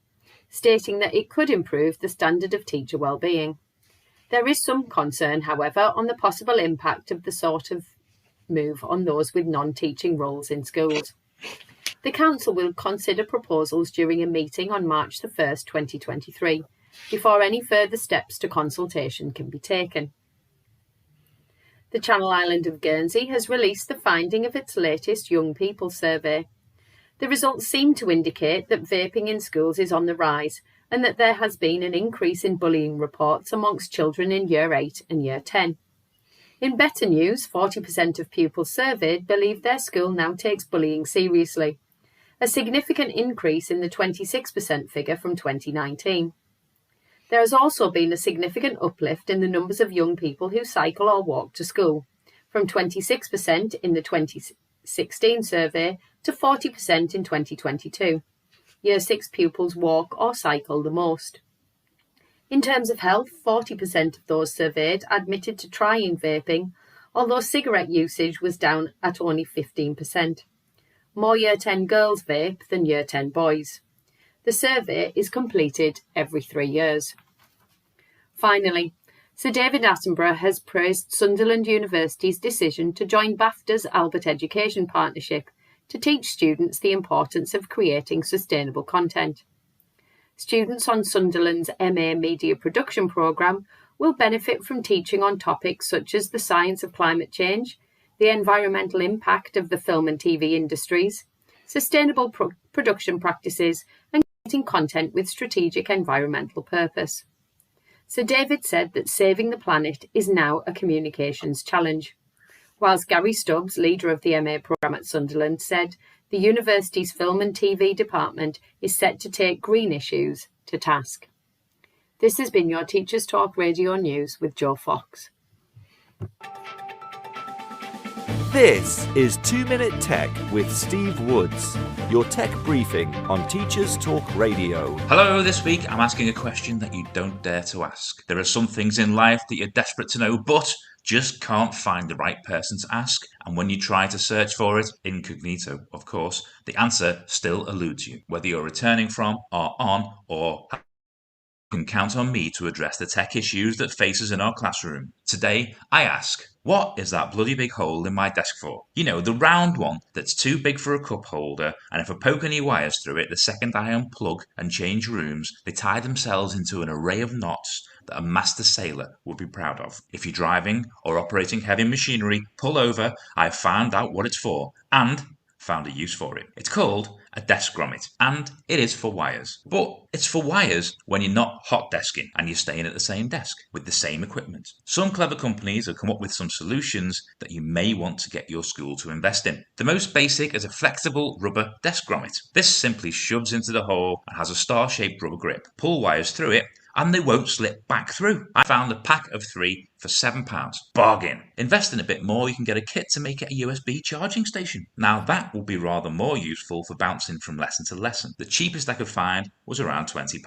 stating that it could improve the standard of teacher well-being. There is some concern, however, on the possible impact of the sort of move on those with non-teaching roles in schools. The Council will consider proposals during a meeting on March the 1st, 2023, before any further steps to consultation can be taken. The Channel Island of Guernsey has released the finding of its latest Young People survey. The results seem to indicate that vaping in schools is on the rise and that there has been an increase in bullying reports amongst children in Year 8 and Year 10. In better news, 40% of pupils surveyed believe their school now takes bullying seriously, a significant increase in the 26% figure from 2019. There has also been a significant uplift in the numbers of young people who cycle or walk to school, from 26% in the 2016 survey to 40% in 2022. Year 6 pupils walk or cycle the most. In terms of health, 40% of those surveyed admitted to trying vaping, although cigarette usage was down at only 15%. More Year 10 girls vape than Year 10 boys. The survey is completed every 3 years. Finally, Sir David Attenborough has praised Sunderland University's decision to join BAFTA's Albert Education Partnership to teach students the importance of creating sustainable content. Students on Sunderland's MA Media Production programme will benefit from teaching on topics such as the science of climate change, the environmental impact of the film and TV industries, sustainable production practices, and creating content with strategic environmental purpose. Sir David said that saving the planet is now a communications challenge, whilst Gary Stubbs, leader of the MA programme at Sunderland, said the university's film and TV department is set to take green issues to task. This has been your Teachers Talk Radio News with Joe Fox. This is 2 Minute Tech with Steve Woods, your tech briefing on Teachers Talk Radio. Hello, this week I'm asking a question that you don't dare to ask. There are some things in life that you're desperate to know, but just can't find the right person to ask. And when you try to search for it, incognito, of course, the answer still eludes you. Whether you're returning from, are on, or you can count on me to address the tech issues that face us in our classroom. Today, I ask, what is that bloody big hole in my desk for? You know, the round one that's too big for a cup holder, and if I poke any wires through it, the second I unplug and change rooms, they tie themselves into an array of knots that a master sailor would be proud of. If you're driving or operating heavy machinery, pull over. I've found out what it's for, and found a use for it. It's called a desk grommet, and it is for wires. But it's for wires when you're not hot desking and you're staying at the same desk with the same equipment. Some clever companies have come up with some solutions that you may want to get your school to invest in. The most basic is a flexible rubber desk grommet. This simply shoves into the hole and has a star-shaped rubber grip. Pull wires through it and they won't slip back through. I found a pack of 3 for £7. Bargain. Invest in a bit more, you can get a kit to make it a USB charging station. Now that will be rather more useful for bouncing from lesson to lesson. The cheapest I could find was around £20.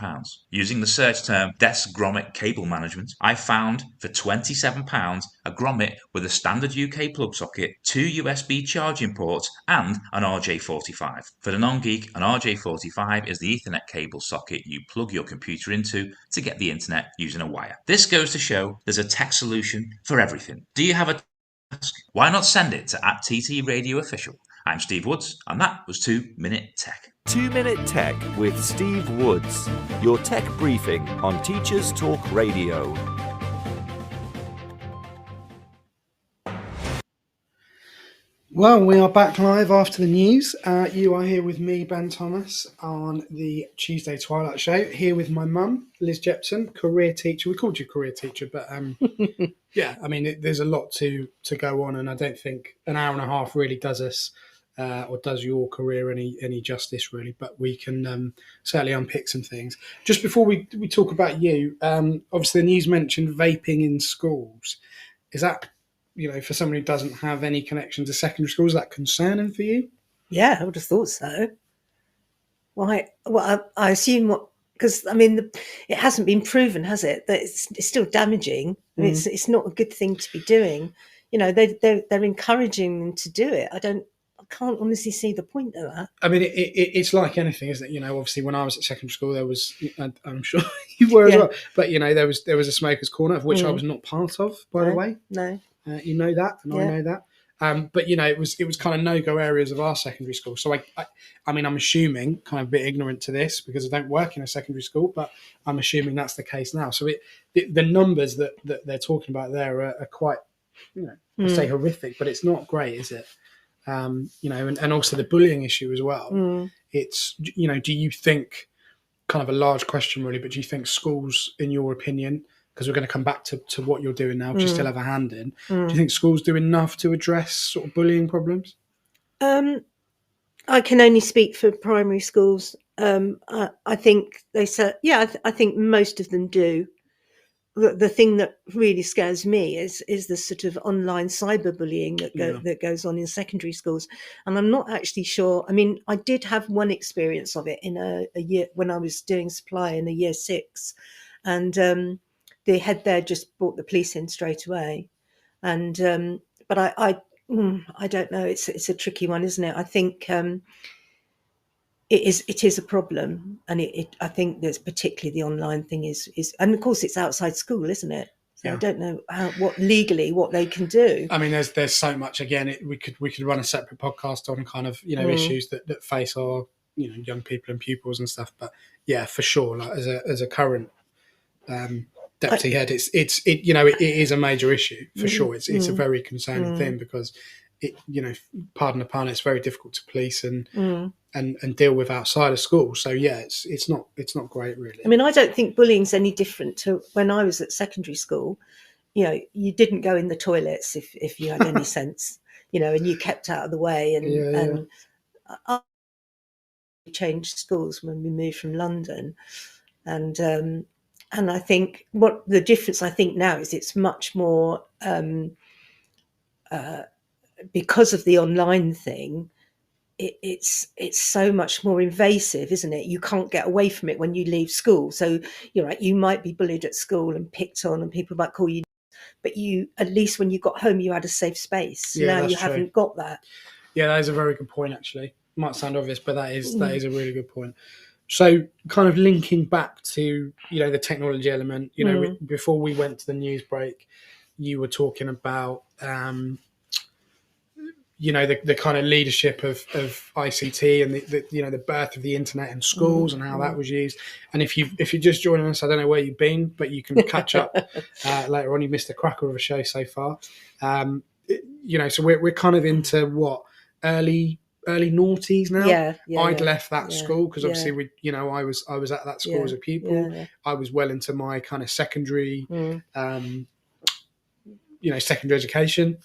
Using the search term desk grommet cable management, I found for £27 a grommet with a standard UK plug socket, 2 USB charging ports and an RJ45. For the non-geek, an RJ45 is the Ethernet cable socket you plug your computer into to get the internet using a wire. This goes to show there's a tech solution for everything. Do you have a task? Why not send it to @TT Radio Official? I'm Steve Woods, and that was 2 Minute Tech. 2 Minute Tech with Steve Woods, your tech briefing on Teachers Talk Radio. Well, we are back live after the news. You are here with me, Ben Thomas, on the Tuesday Twilight Show. Here with my mum, Liz Jepson, career teacher. We called you career teacher, but yeah, I mean, there's a lot to go on, and I don't think an hour and a half really does us or does your career any justice, really. But we can certainly unpick some things. Just before we talk about you, obviously the news mentioned vaping in schools. Is that, you know, for someone who doesn't have any connection to secondary schools, is that concerning for you? Yeah, I would have thought so. Why? Well, I assume because I mean, it hasn't been proven, has it, that it's still damaging. I mean, it's not a good thing to be doing. You know, they're encouraging them to do it. I can't honestly see the point of that. I mean, it's like anything, isn't it? You know, obviously when I was at secondary school, there was, I'm sure you were as well, but you know, there was a smokers' corner, of which I was not part of, by the way. No. You know that, and I know that. But you know, it was kind of no-go areas of our secondary school. So I mean, I'm assuming, kind of a bit ignorant to this because I don't work in a secondary school, but I'm assuming that's the case now. So the numbers that they're talking about there are quite, you know, I say horrific, but it's not great, is it? You know, and also the bullying issue as well. It's, you know, do you think, kind of a large question really, but do you think schools, in your opinion, because we're going to come back to what you're doing now, because you still have a hand in, do you think schools do enough to address sort of bullying problems? I can only speak for primary schools. I think they said, yeah, I think most of them do. The thing that really scares me is the sort of online cyberbullying that goes on in secondary schools, and I'm not actually sure. I mean, I did have one experience of it in a year when I was doing supply in a year 6, and the head there just brought the police in straight away. And but I don't know. It's a tricky one, isn't it? I think. It is a problem, and I think there's particularly the online thing is, and of course it's outside school, isn't it? So I don't know what legally what they can do. I mean, there's so much. Again, we could run a separate podcast on kind of issues that face our young people and pupils and stuff. But yeah, for sure, like as a current deputy head, it is a major issue for sure. It's a very concerning thing because pardon the pun, it's very difficult to police and deal with outside of school. So yeah, it's not great really. I mean, I don't think bullying's any different to when I was at secondary school. You didn't go in the toilets if you had any sense, and you kept out of the way. And I changed schools when we moved from London, and I think what the difference I think now is it's much more because of the online thing. It's so much more invasive, isn't it? You can't get away from it when you leave school. So you're right, you might be bullied at school and picked on, and people might call you, but you at least when you got home you had a safe space. Now you haven't got that. Yeah, that is a very good point. Actually, might sound obvious, but that is a really good point. So, kind of linking back to the technology element. Before we went to the news break, you were talking about. The kind of leadership of ICT and the birth of the internet in schools and how that was used. And if you're just joining us, I don't know where you've been, but you can catch up later on. You missed a cracker of a show so far. So we're kind of into what early noughties now. I'd left that school because obviously I was at that school as a pupil. I was well into my kind of secondary secondary education.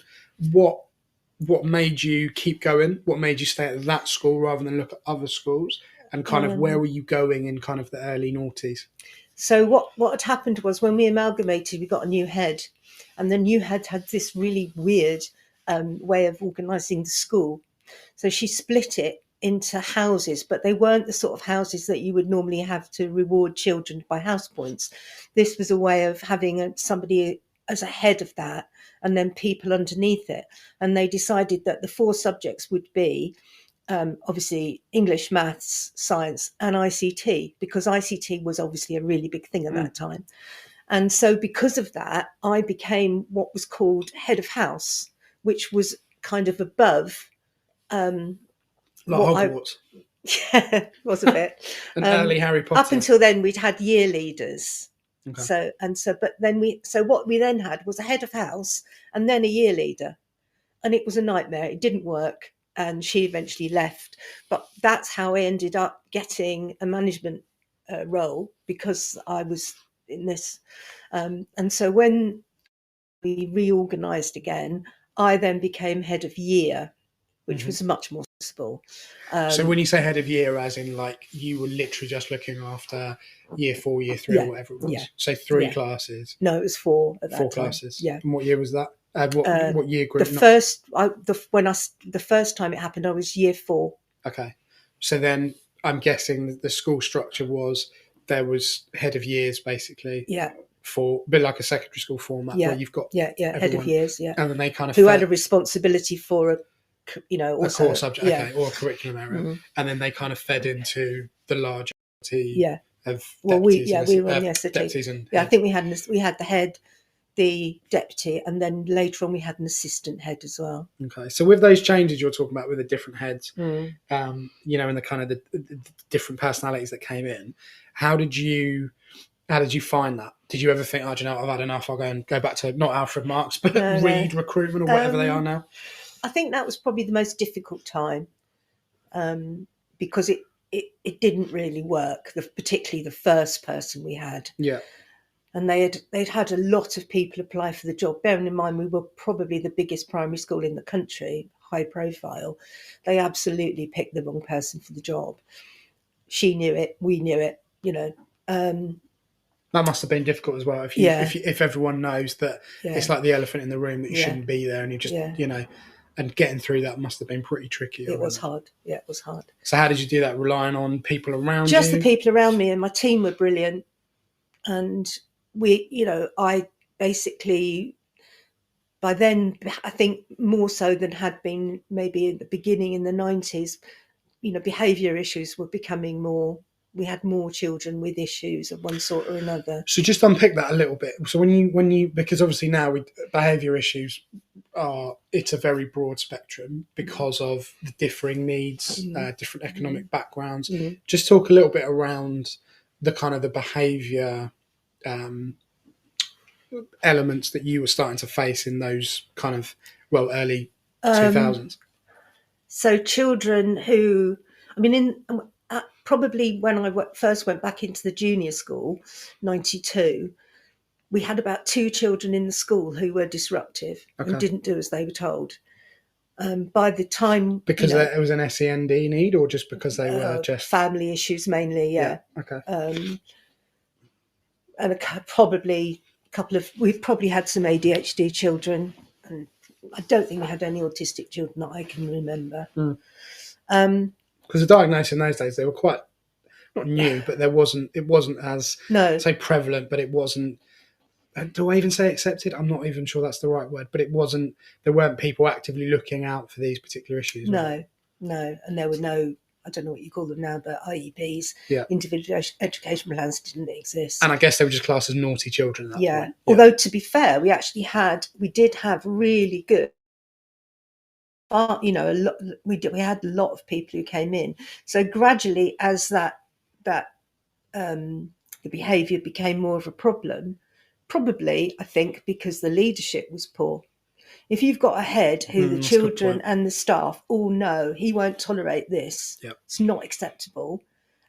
What made you keep going? What made you stay at that school rather than look at other schools? And kind of where were you going in kind of the early noughties? So what had happened was when we amalgamated, we got a new head, and the new head had this really weird way of organising the school. So she split it into houses, but they weren't the sort of houses that you would normally have to reward children by house points. This was a way of having somebody as a head of that, and then people underneath it. And they decided that the 4 subjects would be obviously English, maths, science, and ICT, because ICT was obviously a really big thing at that time. And so because of that, I became what was called head of house, which was kind of above. Like Hogwarts. Yeah, it was a bit. An early Harry Potter. Up until then, we'd had year leaders. Okay. So what we then had was a head of house and then a year leader, and it was a nightmare. It didn't work, and she eventually left. But that's how I ended up getting a management role, because I was in this. And so when we reorganised again, I then became head of year, which was much more sensible. So when you say head of year, as in like you were literally just looking after year 4, year 3, or whatever it was. Yeah. So 3 classes. No, it was 4 at that 4 time. classes. Yeah. And what year was that? What year group? The first time it happened, I was year 4. Okay. So then I'm guessing the school structure was there was head of years basically. Yeah. For a bit like a secondary school format where you've got head of years, and then they kind of who had a responsibility for also, a core subject, or a curriculum area, and then they kind of fed into the larger of deputies and I think we had the head, the deputy, and then later on we had an assistant head as well. Okay, so with those changes you're talking about with the different heads, and the kind of the different personalities that came in, how did you find that? Did you ever think, I've had enough, I'll go back to not Alfred Marks, but Reed recruitment or whatever they are now? I think that was probably the most difficult time, because it didn't really work, particularly the first person we had. Yeah. And they'd had a lot of people apply for the job. Bearing in mind, we were probably the biggest primary school in the country, high profile. They absolutely picked the wrong person for the job. she knew it, we knew it, That must have been difficult as well. If everyone knows that it's like the elephant in the room that you shouldn't be there, and you just and getting through that must have been pretty tricky. It was hard. Yeah, it was hard. So how did you do that? Relying on people around you? Just the people around me, and my team were brilliant. And I basically, by then, I think more so than had been maybe in the beginning in the 90s, behaviour issues were becoming more. We had more children with issues of one sort or another. So just unpick that a little bit. So when you because obviously now behaviour issues it's a very broad spectrum because of the differing needs, different economic backgrounds. Just talk a little bit around the kind of the behaviour elements that you were starting to face in those kind of early 2000s. So children who, probably when I first went back into the junior school, 92, we had about 2 children in the school who were disruptive and didn't do as they were told. By the time... Because it was an SEND need, or just because they were just... Family issues mainly, yeah. Okay. And we've probably had some ADHD children, and I don't think we had any autistic children that I can remember. Because the diagnosis in those days, they were quite not new, but it wasn't as say prevalent, but it wasn't. Do I even say accepted? I'm not even sure that's the right word, but it wasn't. There weren't people actively looking out for these particular issues. No, and there were no. I don't know what you call them now, but IEPs, individual education plans, didn't exist. And I guess they were just classed as naughty children at that point. Yeah. Although to be fair, we did have really good. We had a lot of people who came in. So gradually, as the behaviour became more of a problem, probably I think because the leadership was poor. If you've got a head who the children and the staff all know he won't tolerate this, it's not acceptable,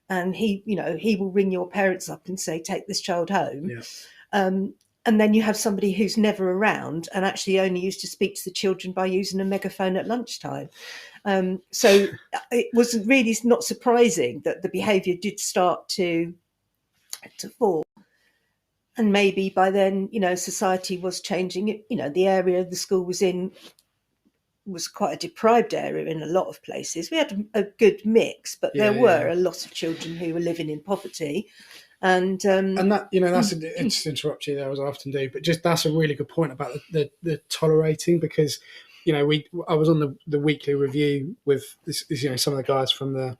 and he will ring your parents up and say, take this child home. And then you have somebody who's never around and actually only used to speak to the children by using a megaphone at lunchtime. So it was really not surprising that the behaviour did start to fall. And maybe by then, society was changing. The area the school was in was quite a deprived area in a lot of places. We had a good mix, but there were a lot of children who were living in poverty. And that, it's to interrupt you there, as I often do, but just that's a really good point about the tolerating, because I was on the weekly review with this, some of the guys from the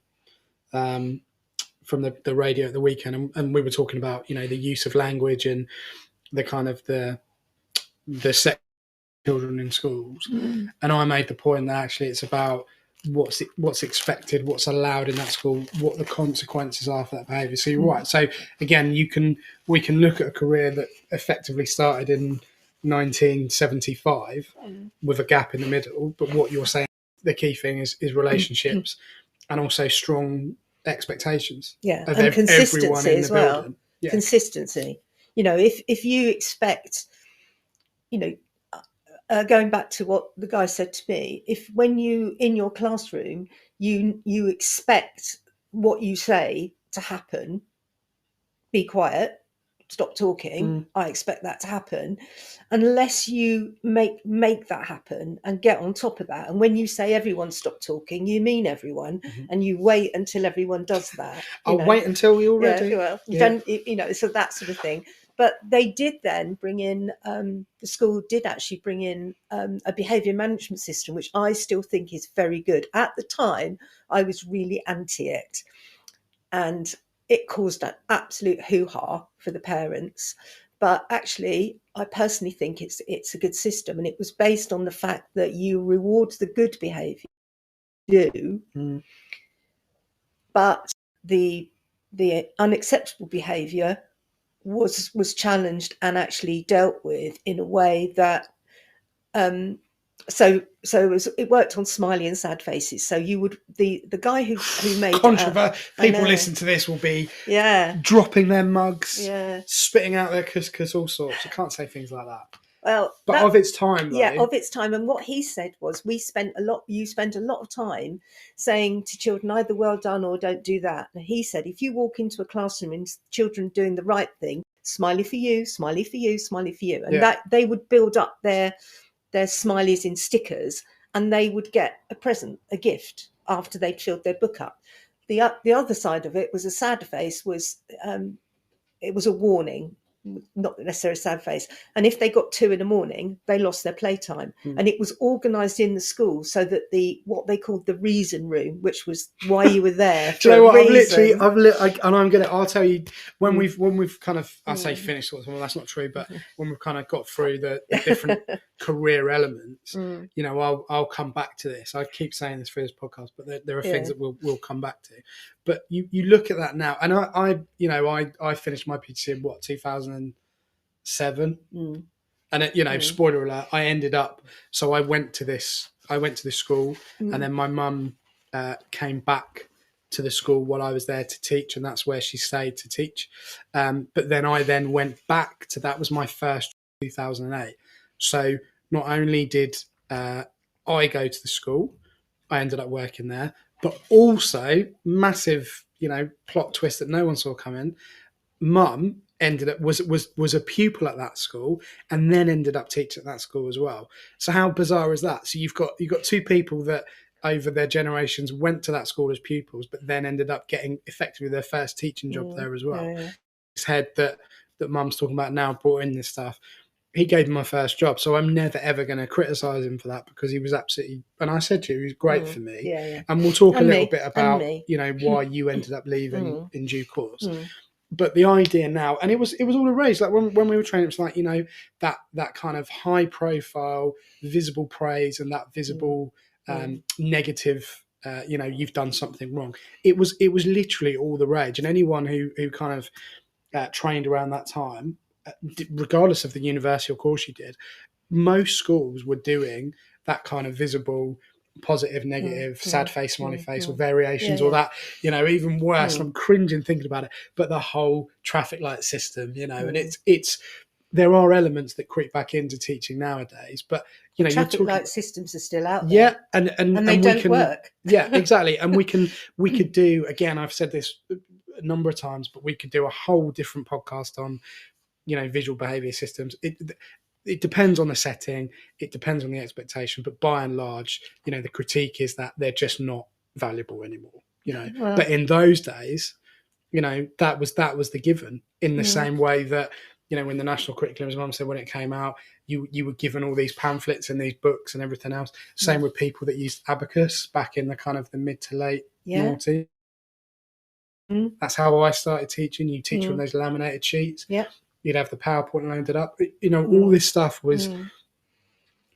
radio at the weekend, and we were talking about the use of language and the kind of the sex children in schools, and I made the point that actually it's about what's expected, what's allowed in that school, what the consequences are for that behaviour. So you're right. So again, we can look at a career that effectively started in 1975 with a gap in the middle, but what you're saying, the key thing is relationships and also strong expectations of and consistency everyone in as the well. building. Consistency. If you expect, going back to what the guy said to me, if when you in your classroom you expect what you say to happen, be quiet, stop talking, I expect that to happen, unless you make that happen and get on top of that. And when you say everyone stop talking, you mean everyone, and you wait until everyone does that. I'll wait until we all ready. So that sort of thing. But they did then bring in, the school did actually bring in a behaviour management system, which I still think is very good. At the time, I was really anti it. And it caused an absolute hoo-ha for the parents. But actually, I personally think it's a good system. And it was based on the fact that you reward the good behaviour you do, but the unacceptable behaviour was challenged and actually dealt with in a way that it worked on smiley and sad faces. So you would the guy who made people listen to this will be dropping their mugs, spitting out their couscous, all sorts. You can't say things like that. Well, But of its time, though. Yeah, of its time. And what he said was, you spent a lot of time saying to children, either well done or don't do that. And he said, if you walk into a classroom and children doing the right thing, smiley for you, smiley for you, smiley for you. And that they would build up their smileys in stickers, and they would get a present, a gift, after they'd filled their book up. The other side of it was a sad face, it was a warning, not necessarily a sad face. And if they got 2 in, they lost their playtime. And it was organised in the school so that what they called the reason room, which was why you were there. For Do you know what? reason. I'll tell you when we've kind of, I say finished sort of, well, that's not true, but when we've kind of got through the different career elements, you know, I'll come back to this. I keep saying this for this podcast, but there are things that we'll come back to. But you look at that now, and I finished my PhD in 2007, and spoiler alert, I ended up. So I went to this school, and then my mum came back to the school while I was there to teach, and that's where she stayed to teach. But then I went back to, that was my first 2008. So not only did I go to the school, I ended up working there, but also massive, plot twist that no one saw coming. Mum ended up was a pupil at that school, and then ended up teaching at that school as well. So how bizarre is that? So you've got 2 people that over their generations went to that school as pupils, but then ended up getting effectively their first teaching job there as well. This head that Mum's talking about now brought in this stuff. He gave me my first job, so I'm never ever going to criticise him for that, because he was absolutely, and I said to you, he was great for me. And we'll talk a little bit about why you ended up leaving in due course. But the idea now, and it was all arranged. Like when we were training, it was like, that kind of high profile, visible praise and that visible negative. You've done something wrong. It was literally all the rage, and anyone who kind of trained around that time, regardless of the university or course you did, most schools were doing that kind of visible, positive, negative, sad face, smiley face, or variations, or that, even worse. I'm cringing thinking about it. But the whole traffic light system, and it's there are elements that creep back into teaching nowadays. But traffic light systems are still out there. Yeah, and they don't work. Yeah, exactly. And we could do, again, I've said this a number of times, but we could do a whole different podcast on visual behavior systems. It depends on the setting, it depends on the expectation, but by and large, the critique is that they're just not valuable anymore. Well, but in those days, that was the given. In the same way that when the national curriculum, as Mum said, when it came out, you were given all these pamphlets and these books and everything else. Same with people that used abacus back in the kind of the mid to late noughties. That's how I started teaching. You teach on those laminated sheets. Yeah. You'd have the PowerPoint loaded up. All this stuff was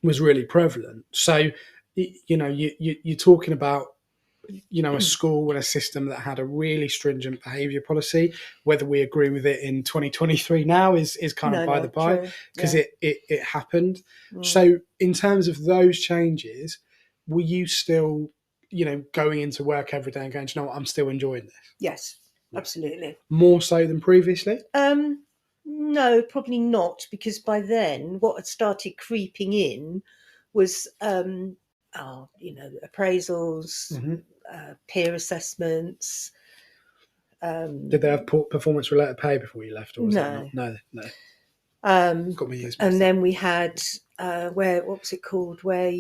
really prevalent. So, you're talking about, a school and a system that had a really stringent behaviour policy. Whether we agree with it in 2023 now is kind of by the by, because it happened. So, in terms of those changes, were you still, going into work every day and going, do you know what, I'm still enjoying this? Yes, absolutely. More so than previously? No, probably not, because by then what had started creeping in was, appraisals, peer assessments. Did they have performance-related pay before you left? Or was that not? No. Got me years. And then we had what was it called? Where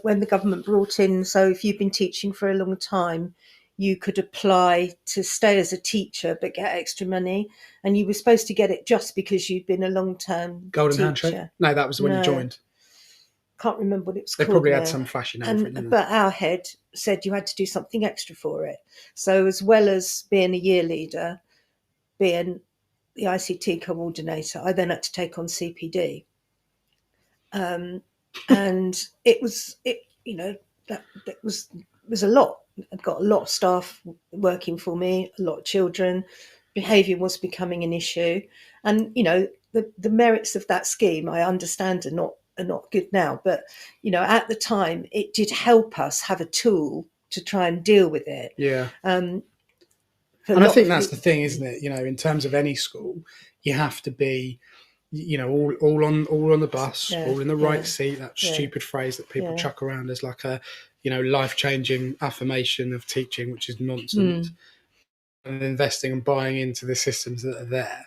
when the government brought in, so if you've been teaching for a long time, you could apply to stay as a teacher but get extra money, and you were supposed to get it just because you'd been a long-term golden teacher. handshake. No, that was when you joined. Can't remember what it was called. They probably had some flashy name for it, didn't they? But our head said you had to do something extra for it. So as well as being a year leader, being the ICT coordinator, I then had to take on CPD. And it was a lot. I'd got a lot of staff working for me, a lot of children. Behaviour was becoming an issue, and the merits of that scheme I understand are not good now. But at the time, it did help us have a tool to try and deal with it. Yeah. And I think that's the thing, isn't it? In terms of any school, you have to be you know, all on the bus, Yeah, all in the right yeah, seat. That yeah, stupid phrase that people yeah. chuck around as like a, you know, life-changing affirmation of teaching, which is nonsense. And investing and buying into the systems that are there.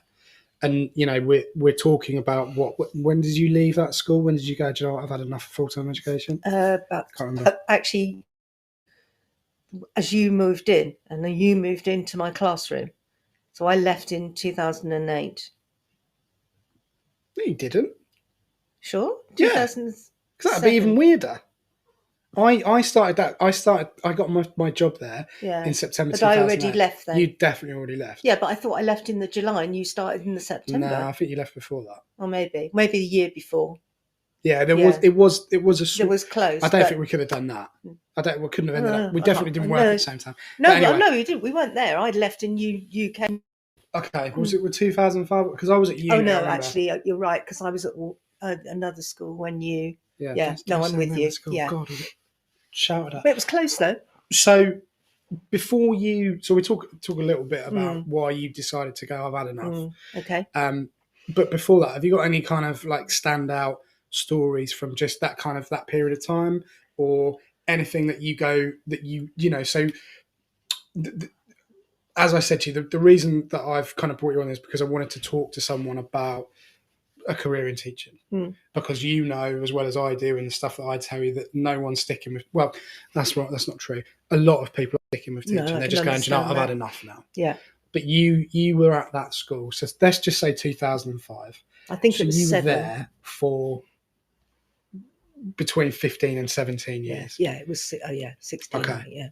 And you know, we're talking about when did you leave that school? When did you go, do you know what, I've had enough of full-time education? But Can't remember. actually, as you moved in, and then you moved into my classroom, so I left in 2008. No, you didn't. Sure, Yeah, 2007. because that'd be even weirder. I started that. I got my job there Yeah, in September. but I already 2008. left then. You definitely already left. Yeah, but I thought I left in the July, and you started in the September. No, I think you left before that. Or maybe the year before. Yeah, Yeah. It was a. It was close. I don't think we could have done that. We couldn't have ended up. We definitely didn't work at the same time. No, But anyway, no, we didn't. We weren't there. I'd left and you came. okay, was it with 2005? Because I was at uni. Oh I no, remember. actually, you're right. Because I was at another school when you. Yeah. Yeah. No, I'm with you. School. Yeah. God, shouted at. But it was close though. So before you, so we talk a little bit about why you decided to go. I've had enough. Okay. But before that, have you got any kind of like standout stories from just that kind of that period of time, or anything that you know? So, as I said to you, the reason that I've kind of brought you on is because I wanted to talk to someone about a career in teaching, because you know as well as I do, and the stuff that I tell you, that no one's sticking with. Well, that's right. That's not true. A lot of people are sticking with teaching. No, They're just going, "Do you know what? I've had enough now." Yeah. But you were at that school, so let's just say 2005. I think So it was you 7. were there for between 15 and 17 years. Yeah, it was. 16. Okay. Yeah.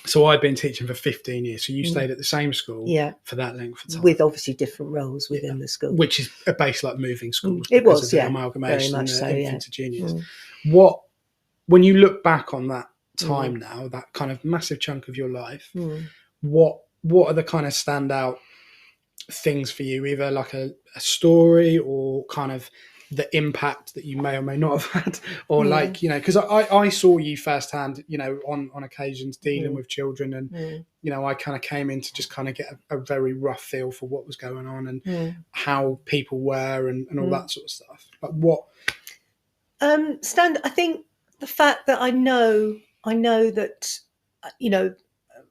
So I'd been teaching for 15 years. So you stayed at the same school for that length of time. With obviously different roles within the school. Which is a base like moving schools. It was, of the yeah. amalgamation, Very much so, infant to juniors. Mm. When you look back on that time now, that kind of massive chunk of your life, what are the kind of standout things for you? Either like a story, or kind of the impact that you may or may not have had, or like, you know, because I saw you firsthand, you know, on occasions dealing with children, and you know, I kind of came in to just kind of get a very rough feel for what was going on, and how people were, and all that sort of stuff. But what I think the fact that I know that, you know,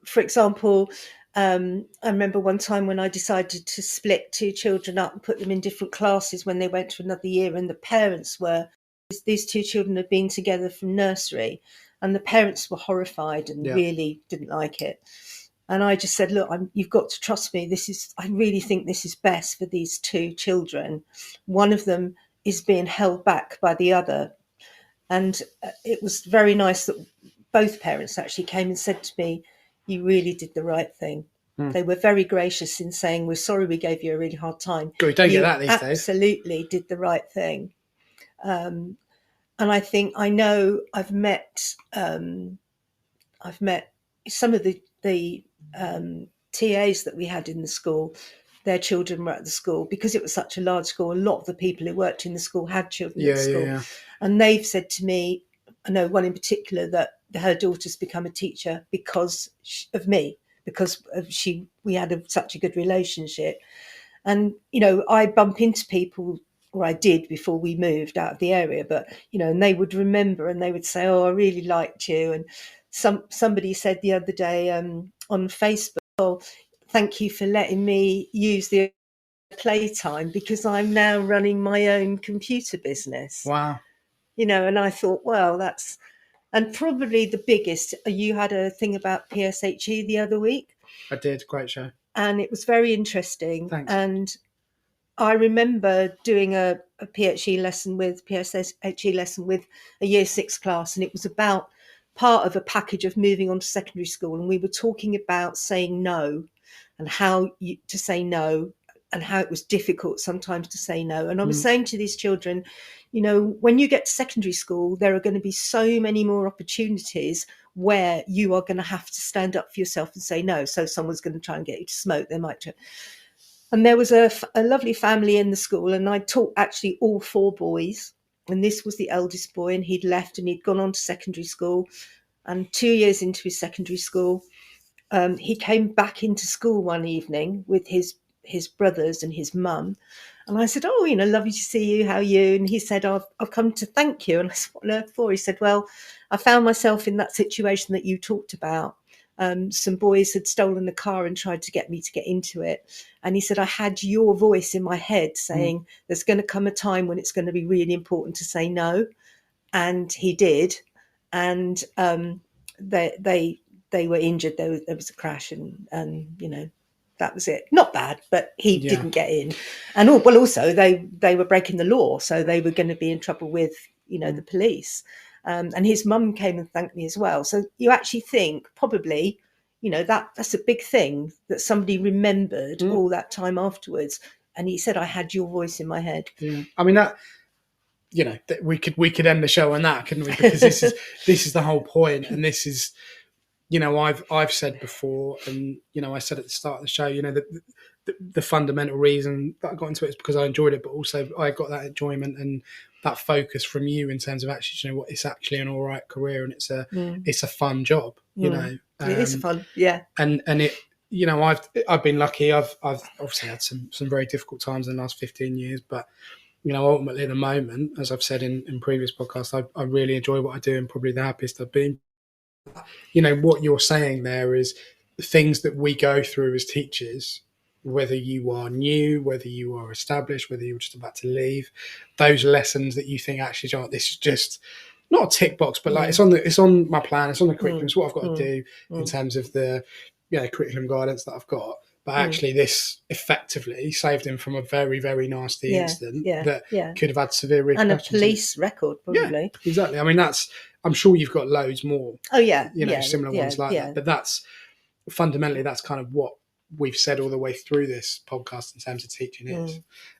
for example, I remember one time when I decided to split 2 children up and put them in different classes when they went to another year, and the parents were, these 2 children had been together from nursery, and the parents were horrified and really didn't like it. And I just said, look, you've got to trust me. I really think this is best for these 2 children. One of them is being held back by the other. And it was very nice that both parents actually came and said to me, you really did the right thing. They were very gracious in saying, we're sorry we gave you a really hard time. God, we don't get that these days. Absolutely did the right thing. And I think, I know I've met some of the TAs that we had in the school. Their children were at the school, because it was such a large school. A lot of the people who worked in the school had children at the school. And they've said to me, I know one in particular, that her daughter's become a teacher because of me, because we had such a good relationship. And, you know, I bump into people, or I did before we moved out of the area, but, you know, and they would remember, and they would say, oh, I really liked you. And somebody said the other day on Facebook, oh, thank you for letting me use the playtime, because I'm now running my own computer business. Wow. You know, and I thought, well, that's, and probably the biggest, you had a thing about PSHE the other week. I did, great show. And it was very interesting. Thanks. And I remember doing a PSHE lesson with a year 6 class, and it was about part of a package of moving on to secondary school. And we were talking about saying no, and how to say no, and how it was difficult sometimes to say no. And I was saying to these children, you know, when you get to secondary school, there are going to be so many more opportunities where you are going to have to stand up for yourself and say no. So someone's going to try and get you to smoke. They might. And there was a lovely family in the school, and I taught actually all 4 boys. And this was the eldest boy, and he'd left and he'd gone on to secondary school. And 2 years into his secondary school, he came back into school one evening with his brothers and his mum. And I said, oh, lovely to see you. How are you? And he said, I've come to thank you. And I said, what on earth for? He said, well, I found myself in that situation that you talked about. Some boys had stolen the car and tried to get me to get into it. And he said, I had your voice in my head saying, there's going to come a time when it's going to be really important to say no. And he did. And they were injured. There was a crash and that was it. Not bad, but he didn't get in. And also they were breaking the law. So they were going to be in trouble with, the police. And his mum came and thanked me as well. So you actually think probably, that's a big thing that somebody remembered all that time afterwards. And he said, I had your voice in my head. Yeah. I mean, that, we could end the show on that, couldn't we? Because this is the whole point. And this is, I've said before, and, I said at the start of the show, the fundamental reason that I got into it is because I enjoyed it, but also I got that enjoyment and that focus from you in terms of actually, what, it's actually an all right career and it's a fun job, It is fun, yeah. And it, I've been lucky. I've obviously had some very difficult times in the last 15 years, but ultimately at the moment, as I've said in previous podcasts, I really enjoy what I do and probably the happiest I've been. What you're saying there is the things that we go through as teachers, whether you are new, whether you are established, whether you're just about to leave, those lessons that you think actually, this is just not a tick box, but like it's on my plan, it's on the curriculum, it's what I've got to do in terms of the curriculum guidance that I've got. But actually, this effectively saved him from a very, very nasty incident that could have had severe repercussions. And a police record, probably. Yeah, exactly. I mean, I'm sure you've got loads more. Oh, yeah. Similar ones like that. But that's fundamentally, that's kind of what we've said all the way through this podcast in terms of teaching is.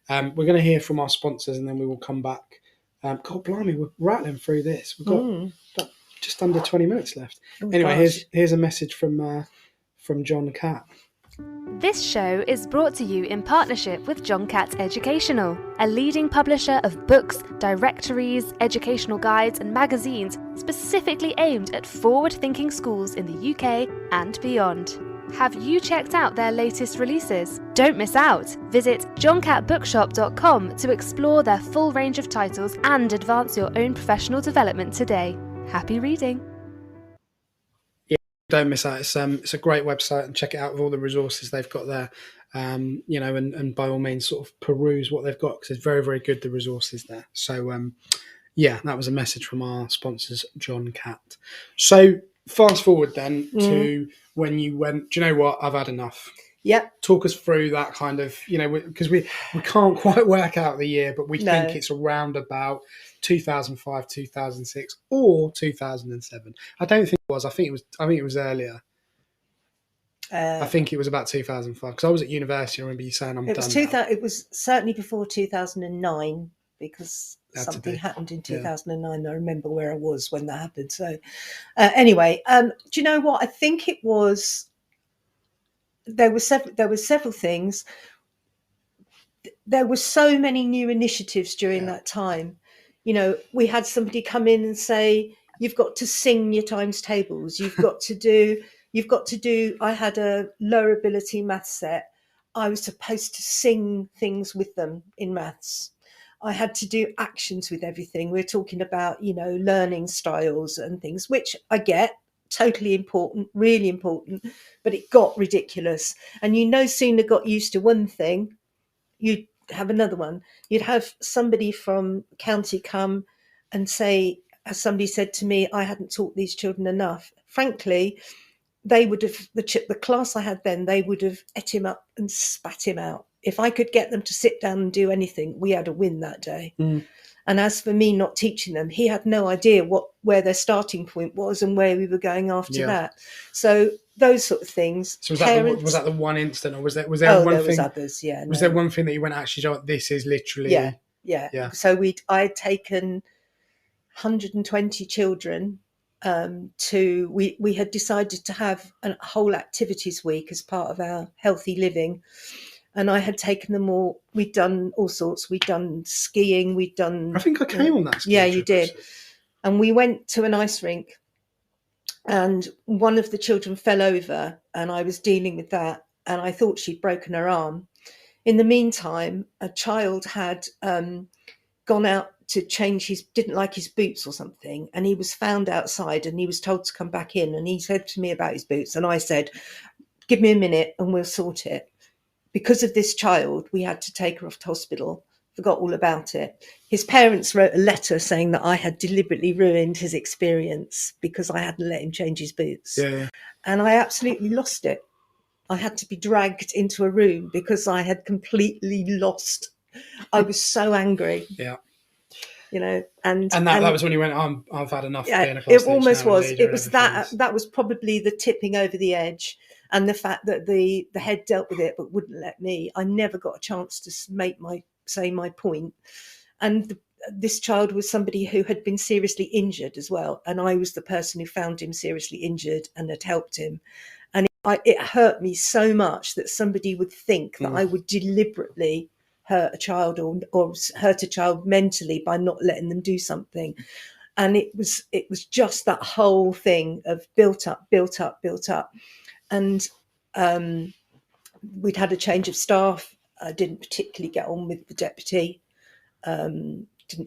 We're going to hear from our sponsors and then we will come back. God, blimey, we're rattling through this. We've got just under 20 minutes left. Anyway, here's a message from John Catt. This show is brought to you in partnership with John Catt Educational, a leading publisher of books, directories, educational guides and magazines specifically aimed at forward-thinking schools in the UK and beyond. Have you checked out their latest releases? Don't miss out! Visit johncattbookshop.com to explore their full range of titles and advance your own professional development today. Happy reading! Don't miss out. It's a great website and check it out with all the resources they've got there. And by all means, sort of peruse what they've got because it's very, very good, the resources there. So, that was a message from our sponsors, John Catt. So, fast forward then to when you went, do you know what? I've had enough. Yep. Talk us through that kind of, because we can't quite work out the year, but we think it's around about 2005, 2006 or 2007. I don't think it was. I think it was earlier. I think it was about 2005 because I was at university. I remember you saying I'm done. It was certainly before 2009 because something happened in 2009. I remember where I was when that happened. So anyway, do you know what? I think it was. There were several things. There were so many new initiatives during that time. We had somebody come in and say, you've got to sing your times tables. You've got to do, I had a lower ability maths set. I was supposed to sing things with them in maths. I had to do actions with everything. We're talking about, learning styles and things, which I get. Totally important, really important, but it got ridiculous. And sooner got used to one thing, you'd have another one. You'd have somebody from county come and say, as somebody said to me, I hadn't taught these children enough. Frankly, they would have, the class I had then, they would have ate him up and spat him out. If I could get them to sit down and do anything, we had a win that day. And as for me not teaching them, he had no idea where their starting point was and where we were going after that. So those sort of things. So was that the one instant, or was there one thing? There was others, yeah. Was there one thing that you went, actually, this is literally? Yeah. So I'd taken 120 children we had decided to have a whole activities week as part of our healthy living. And I had taken them all. We'd done all sorts. We'd done skiing. We'd done. I think I came on that. Yeah, you did. And we went to an ice rink, and one of the children fell over, and I was dealing with that. And I thought she'd broken her arm. In the meantime, a child had gone out to change didn't like his boots or something, and he was found outside and he was told to come back in, and he said to me about his boots, and I said, give me a minute and we'll sort it. Because of this child, we had to take her off to hospital, forgot all about it. His parents wrote a letter saying that I had deliberately ruined his experience because I hadn't let him change his boots. Yeah. And I absolutely lost it. I had to be dragged into a room because I had completely lost. I was so angry. Yeah. You know, and that was when you went, I've had enough. Yeah, being a class it almost teacher now, was. leader It and was everything. that was probably the tipping over the edge, and the fact that the head dealt with it but wouldn't let me. I never got a chance to say my point. And this child was somebody who had been seriously injured as well, and I was the person who found him seriously injured and had helped him. And it hurt me so much that somebody would think that I would deliberately hurt a child or hurt a child mentally by not letting them do something. And it was just that whole thing of built up. And we'd had a change of staff. I didn't particularly get on with the deputy.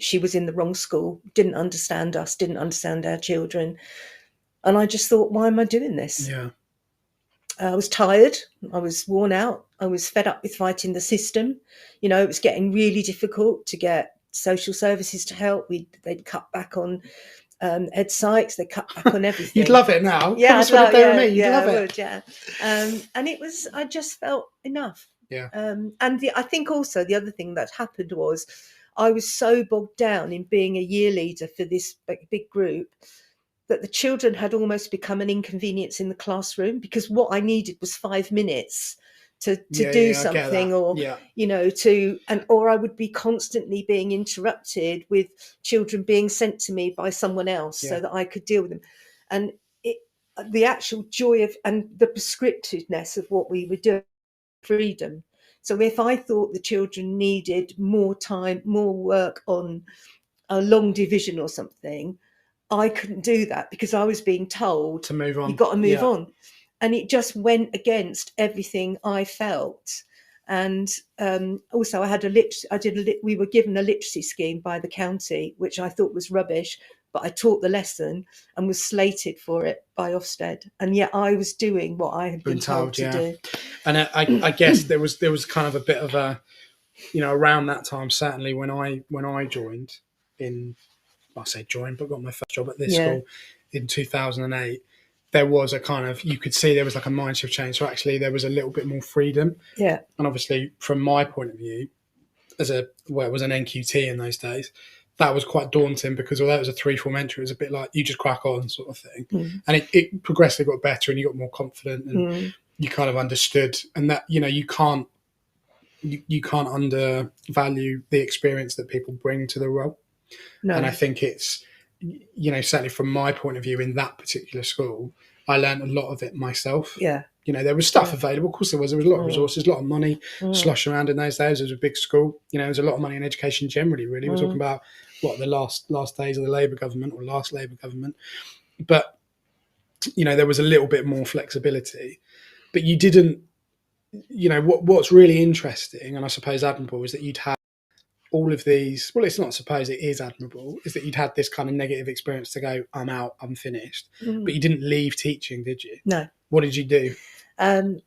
She was in the wrong school, didn't understand us, didn't understand our children. And I just thought, why am I doing this? Yeah. I was tired. I was worn out. I was fed up with fighting the system. You know, it was getting really difficult to get social services to help. They'd cut back on ed psychs. They cut back on everything. You'd love it now. Yeah, You'd love it. Would, yeah. And it was. I just felt enough. Yeah. I think also the other thing that happened was I was so bogged down in being a year leader for this big group that the children had almost become an inconvenience in the classroom, because what I needed was 5 minutes to do something, or you know, or I would be constantly being interrupted with children being sent to me by someone else so that I could deal with them. And the actual joy of and the prescriptiveness of what we were doing, freedom. So if I thought the children needed more time, more work on a long division or something, I couldn't do that because I was being told to move on. You've got to move on. And it just went against everything I felt. And also we were given a literacy scheme by the county, which I thought was rubbish, but I taught the lesson and was slated for it by Ofsted. And yet I was doing what I had been told to do. And I guess there was kind of a bit of a, you know, around that time, certainly when I joined but got my first job at this school in 2008, there was a kind of, you could see there was like a mind shift change. So actually there was a little bit more freedom. Yeah. And obviously from my point of view, it was an NQT in those days, that was quite daunting, because although it was a 3-form entry, it was a bit like you just crack on sort of thing. And it progressively got better and you got more confident and you kind of understood, and that, you know, you can't undervalue the experience that people bring to the role. No. And I think it's, you know, certainly from my point of view in that particular school, I learned a lot of it myself. Yeah. You know, there was stuff available. Of course, there was a lot of resources, a lot of money slosh around in those days. It was a big school. You know, there was a lot of money in education generally, really. We're talking about, the last days of the Labour government or last Labour government. But, you know, there was a little bit more flexibility. But you didn't, you know, what's really interesting, and I suppose admirable, is that you'd had all of these, well, it's not suppose, it is admirable, is that you'd had this kind of negative experience to go, I'm out, I'm finished. But you didn't leave teaching, did you? No. What did you do? The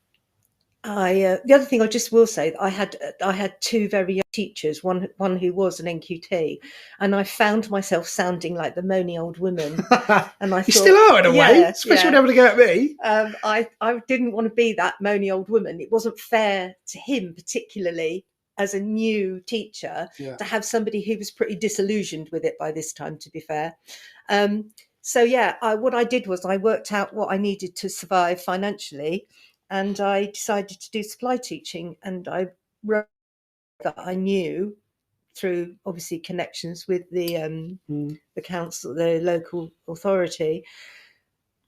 other thing I just will say, I had two very young teachers, one who was an NQT, and I found myself sounding like the moany old woman. And I you still are in a way, especially when able to go at me. I didn't want to be that moany old woman. It wasn't fair to him, particularly as a new teacher, to have somebody who was pretty disillusioned with it by this time, to be fair. What I did was I worked out what I needed to survive financially, and I decided to do supply teaching. And I wrote that I knew through obviously connections with the council, the local authority.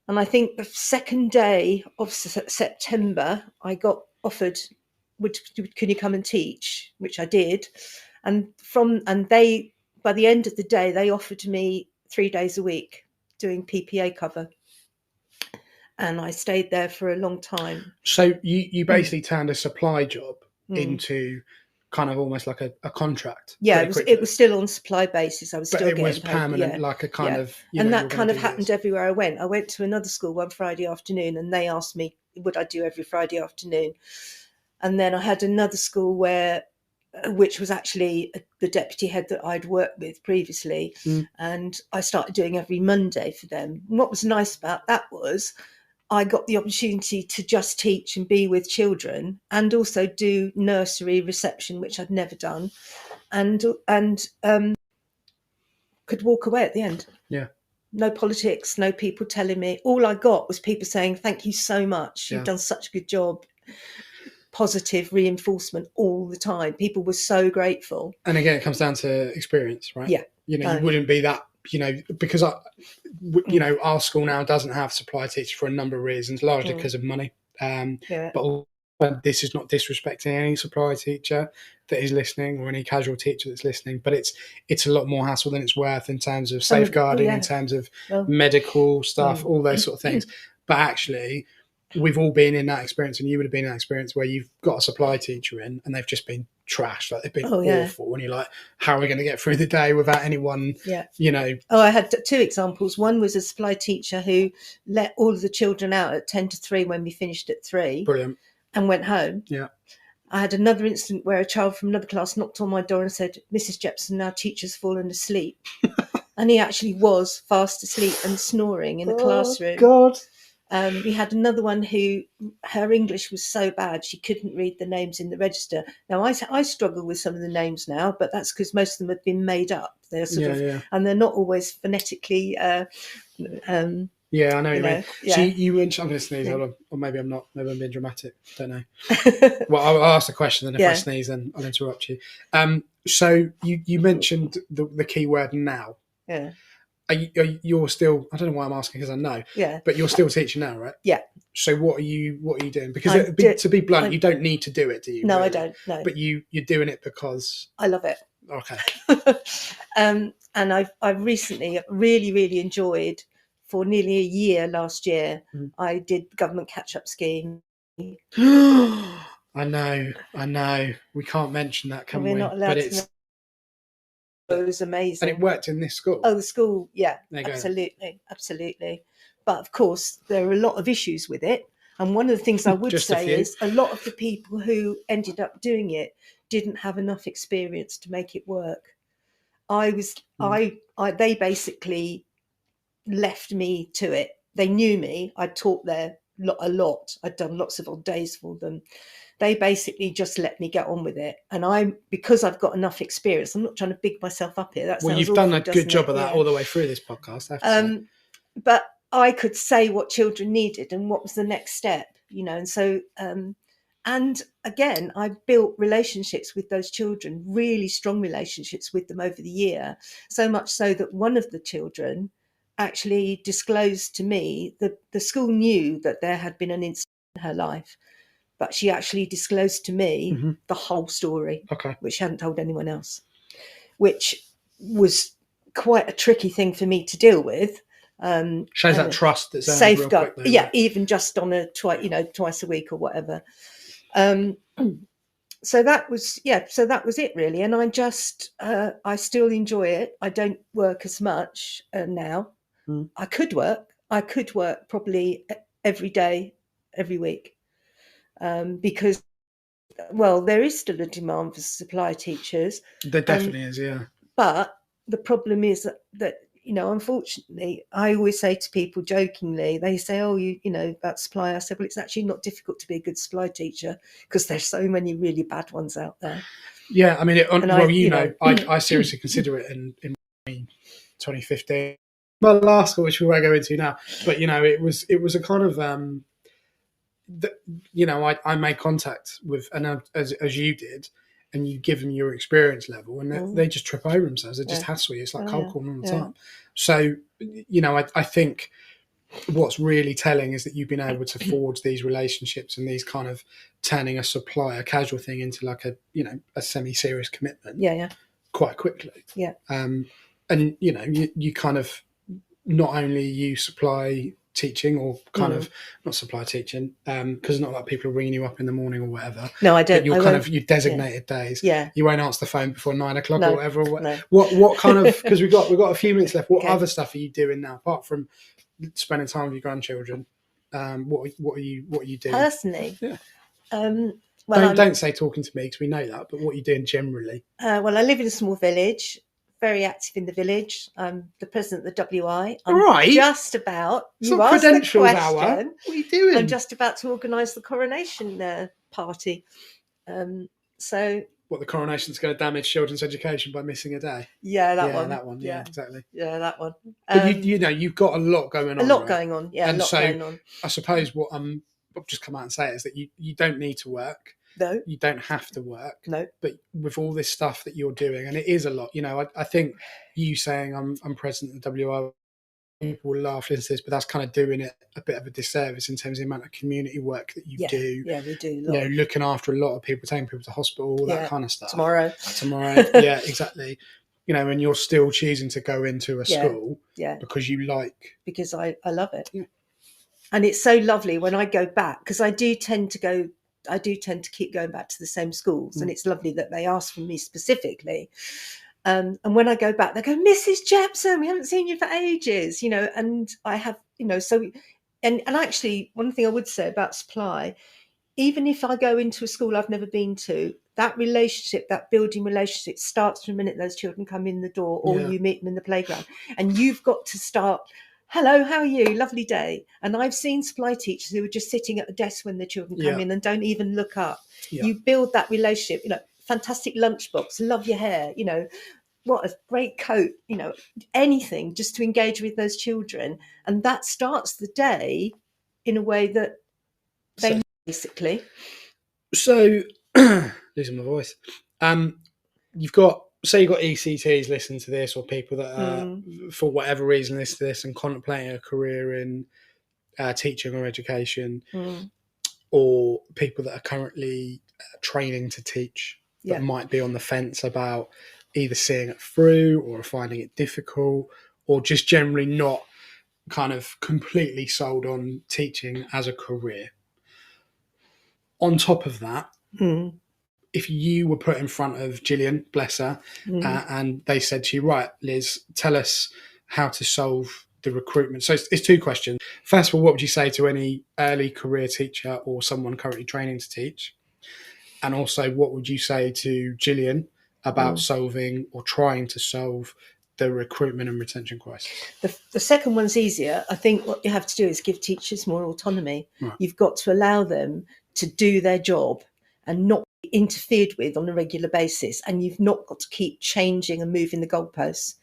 And I think the second day of September, I got offered, can you come and teach? Which I did. And they, by the end of the day, they offered me 3 days a week doing PPA cover. And I stayed there for a long time. So you basically turned a supply job into kind of almost like a contract. Yeah, pretty it quickly. was still on supply basis. I was But still it was getting paid, permanent, yeah. like a kind Yeah. of, and you're that kind gonna of do happened this. everywhere I went. I went to another school one Friday afternoon, and they asked me, would I do every Friday afternoon? And then I had another school which was actually the deputy head that I'd worked with previously, and I started doing every Monday for them. And what was nice about that was I got the opportunity to just teach and be with children, and also do nursery reception, which I'd never done, and could walk away at the end. Yeah. No politics, no people telling me. All I got was people saying, thank you so much. You've done such a good job. Positive reinforcement all the time. People were so grateful. And again, it comes down to experience, right? Yeah. You wouldn't be that, because our school now doesn't have supply teachers for a number of reasons, largely because of money. But this is not disrespecting any supply teacher that is listening or any casual teacher that's listening, but it's a lot more hassle than it's worth in terms of safeguarding, in terms of medical stuff, all those sort of things. But actually, we've all been in that experience, and you would have been in that experience where you've got a supply teacher in and they've just been trashed, like they've been awful, and you're like, how are we going to get through the day without anyone, I had two examples. One was a supply teacher who let all of the children out at 10 to 3 when we finished at 3. Brilliant. And went home. Yeah. I had another incident where a child from another class knocked on my door and said, Mrs. Jepson, our teacher's fallen asleep. And he actually was fast asleep and snoring in the classroom. God. We had another one who, her English was so bad she couldn't read the names in the register. Now, I struggle with some of the names now, but that's because most of them have been made up. They're and they're not always phonetically. Yeah, I know what you mean. Yeah. So you mentioned, I'm going to sneeze, hold on, or maybe I'm not. Maybe I'm being dramatic. Don't know. Well, I'll ask the question, and if I sneeze, then I'll interrupt you. So you mentioned the key word now. Yeah. You're still, I don't know why I'm asking because I know. Yeah. But you're still teaching now, right? Yeah. So what are you doing? Because to be blunt, you don't need to do it, do you? No, really? I don't. No. But you're doing it because I love it. Okay. And I've recently really enjoyed, for nearly a year last year, I did the government catch-up scheme. I know. We can't mention that, can we? We're not allowed to. It was amazing. And it worked in this school? Oh, the school, yeah, absolutely. But of course, there are a lot of issues with it. And one of the things I would say is a lot of the people who ended up doing it didn't have enough experience to make it work. They basically left me to it. They knew me. I'd taught there a lot. I'd done lots of odd days for them. They basically just let me get on with it. And because I've got enough experience, I'm not trying to big myself up here. Well, you've done a good job of that all the way through this podcast, I have to say. But I could say what children needed and what was the next step, and so, and again, I built relationships with those children, really strong relationships with them over the year, so much so that one of the children actually disclosed to me that the school knew that there had been an incident in her life, but she actually disclosed to me the whole story, which she hadn't told anyone else, which was quite a tricky thing for me to deal with. Shows that trust that's safeguard, real quick, though, even just on twice a week or whatever. So that was it really, and I still enjoy it. I don't work as much now. I could work probably every day, every week, because there is still a demand for supply teachers. There definitely is, yeah. But the problem is that unfortunately, I always say to people jokingly, they say, "Oh, about supply." I said, "Well, it's actually not difficult to be a good supply teacher because there's so many really bad ones out there." Yeah, I mean, I seriously consider it in 2015. My last school, which we won't go into now, but it was a kind of I made contact with, and as you did, and you give them your experience level, and they just trip over themselves. They just hassle you. It's like cold calling all the time. So I think what's really telling is that you've been able to forge these relationships and these kind of turning a casual thing into like a semi-serious commitment. Quite quickly. Yeah. And you kind of, not only you supply teaching or kind of not supply teaching, because it's not like people are ringing you up in the morning or whatever. No, I don't. But you're kind of your designated days. Yeah. You won't answer the phone before 9 o'clock No, or whatever. no. What kind of, because we've got a few minutes left. What Okay. other stuff are you doing now apart from spending time with your grandchildren? What are you doing Personally? Yeah. Well, don't say talking to me because we know that. But what are you doing generally? Well, I live in a small village. Very active in the village. I'm the president of the WI. I'm Right. just about. It's You not asked the credentials question. hour. What are you doing? I'm just about to organise the coronation party. So. What, the coronation's going to damage children's education by missing a day? Yeah, that one. Yeah, exactly. Yeah, that one. But you've got a lot going on. A lot right? going on. Yeah, and a lot going on. I suppose what I'll just come out and say is that you don't need to work. No. You don't have to work. No. But with all this stuff that you're doing, and it is a lot, I think you saying I'm president of the WI, people will laugh into this, but that's kind of doing it a bit of a disservice in terms of the amount of community work that you do. Yeah, we do. Looking after a lot of people, taking people to hospital, all that kind of stuff. Tomorrow. Yeah, exactly. And you're still choosing to go into a school because you like... Because I love it. Yeah. And it's so lovely when I go back, because I do tend to keep going back to the same schools, and it's lovely that they ask for me specifically. And when I go back, they go, Mrs. Jepson, we haven't seen you for ages, and I have, so, and actually one thing I would say about supply, even if I go into a school I've never been to, that relationship, that building relationship starts from the minute those children come in the door or you meet them in the playground, and you've got to start, hello, how are you? Lovely day. And I've seen supply teachers who are just sitting at the desk when the children come in and don't even look up. Yeah. You build that relationship, fantastic lunchbox, love your hair, what a great coat, anything just to engage with those children. And that starts the day in a way that they basically. So, losing my voice. You've got ECTs listening to this, or people that are, for whatever reason, listen to this and contemplating a career in teaching or education, or people that are currently training to teach that might be on the fence about either seeing it through or finding it difficult, or just generally not kind of completely sold on teaching as a career. On top of that, if you were put in front of Gillian, bless her, and they said to you, right, Liz, tell us how to solve the recruitment. So it's two questions. First of all, what would you say to any early career teacher or someone currently training to teach? And also, what would you say to Gillian about solving or trying to solve the recruitment and retention crisis? The second one's easier. I think what you have to do is give teachers more autonomy. Right. You've got to allow them to do their job and not be interfered with on a regular basis. And you've not got to keep changing and moving the goalposts.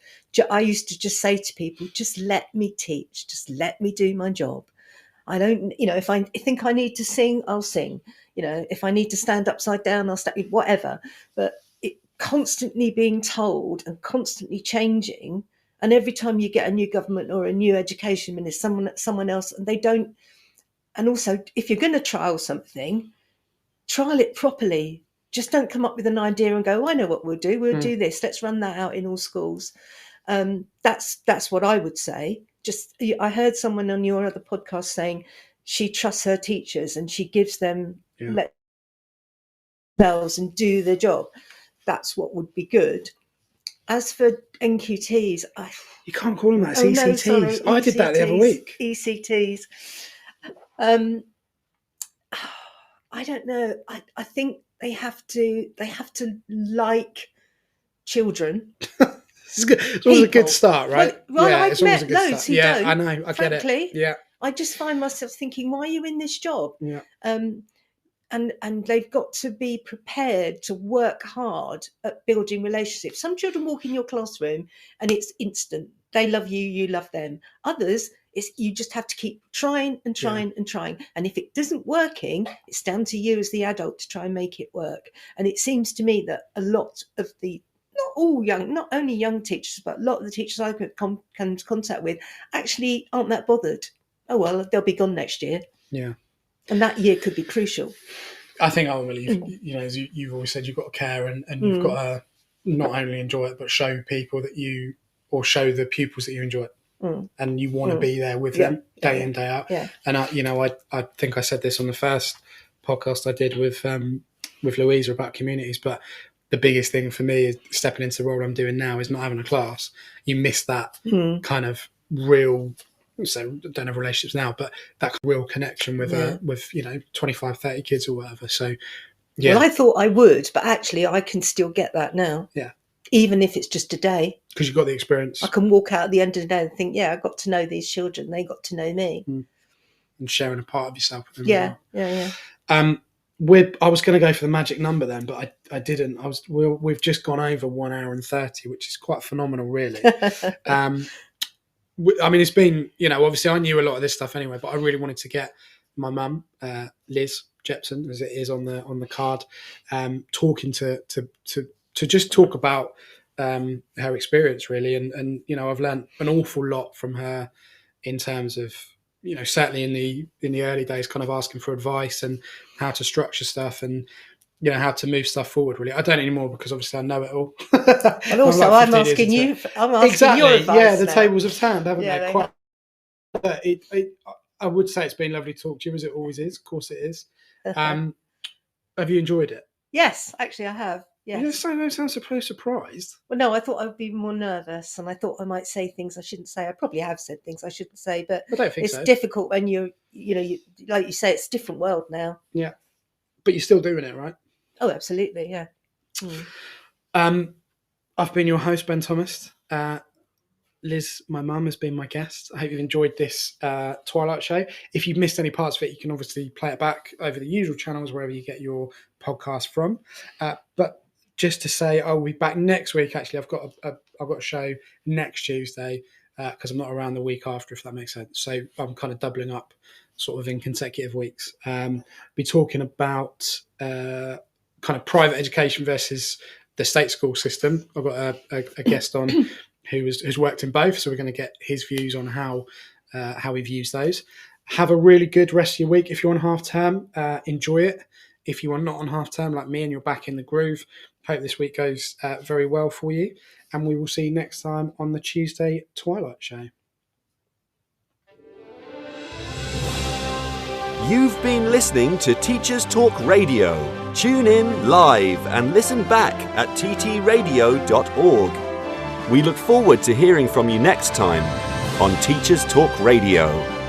I used to just say to people, just let me teach, just let me do my job. I don't, if I think I need to sing, I'll sing. If I need to stand upside down, I'll stand, whatever. But constantly being told and constantly changing, and every time you get a new government or a new education minister, someone else, and they don't. And also, if you're going to trial something, trial it properly. Just don't come up with an idea and go, I know what we'll do. We'll do this. Let's run that out in all schools. That's what I would say. I heard someone on your other podcast saying she trusts her teachers and she gives them let themselves and do their job. That's what would be good. As for NQTs, you can't call them that. It's ECTs. No, sorry, I did that the other week. ECTs. I don't know. I think they have to like children. It's always a good start, right? Well, I've met loads who don't. I know. I get it. Yeah. I just find myself thinking, why are you in this job? Yeah. And they've got to be prepared to work hard at building relationships. Some children walk in your classroom and it's instant. They love you, you love them. Others, you just have to keep trying and trying and trying. And if it isn't working, it's down to you as the adult to try and make it work. And it seems to me that a lot of not only young teachers, but a lot of the teachers I come into contact with actually aren't that bothered. Oh, well, they'll be gone next year. Yeah. And that year could be crucial. I think ultimately, as you've always said, you've got to care and you've got to not only enjoy it, but show people that show the pupils that you enjoy it. and you want to be there with them day in, day out. Yeah. And I think I said this on the first podcast I did with Louisa about communities, but the biggest thing for me is stepping into the role I'm doing now is not having a class. You miss that kind of real, so I don't have relationships now, but that real connection with 25, 30 kids or whatever. So yeah. Well, I thought I would, but actually I can still get that now. Yeah. Even if it's just a day. Because you've got the experience. I can walk out at the end of the day and think, I got to know these children. They got to know me. And sharing a part of yourself with them. Yeah. I was going to go for the magic number then, but I didn't. We've just gone over 1 hour and 30, which is quite phenomenal, really. I mean, it's been, obviously I knew a lot of this stuff anyway, but I really wanted to get my mum, Liz Jepson, as it is on the card, talking to just talk about her experience, really. And I've learned an awful lot from her in terms of, certainly in the early days, kind of asking for advice and how to structure stuff and, how to move stuff forward, really. I don't anymore because obviously I know it all. And also I'm asking you your advice. Yeah, the now. Tables have turned, haven't they? Have. I would say it's been lovely to talk to you, as it always is. Of course it is. Have you enjoyed it? Yes, actually I have. Yes. You don't sound so surprised. Well, no, I thought I would be more nervous, and I thought I might say things I shouldn't say. I probably have said things I shouldn't say, but I don't think it's so. difficult when you like you say, it's a different world now. Yeah, but you're still doing it, right? Oh, absolutely, yeah. I've been your host, Ben Thomas. Liz, my mum, has been my guest. I hope you've enjoyed this Twilight Show. If you've missed any parts of it, you can obviously play it back over the usual channels, wherever you get your podcast from. But just to say, I'll be back next week. Actually, I've got a show next Tuesday because I'm not around the week after, if that makes sense. So I'm kind of doubling up sort of in consecutive weeks. Be talking about kind of private education versus the state school system. I've got a guest on who's worked in both, so we're going to get his views on how he views those. Have a really good rest of your week. If you're on half term, enjoy it. If you are not on half term like me and you're back in the groove, hope this week goes very well for you. And we will see you next time on the Tuesday Twilight Show. You've been listening to Teachers Talk Radio. Tune in live and listen back at ttradio.org. We look forward to hearing from you next time on Teachers Talk Radio.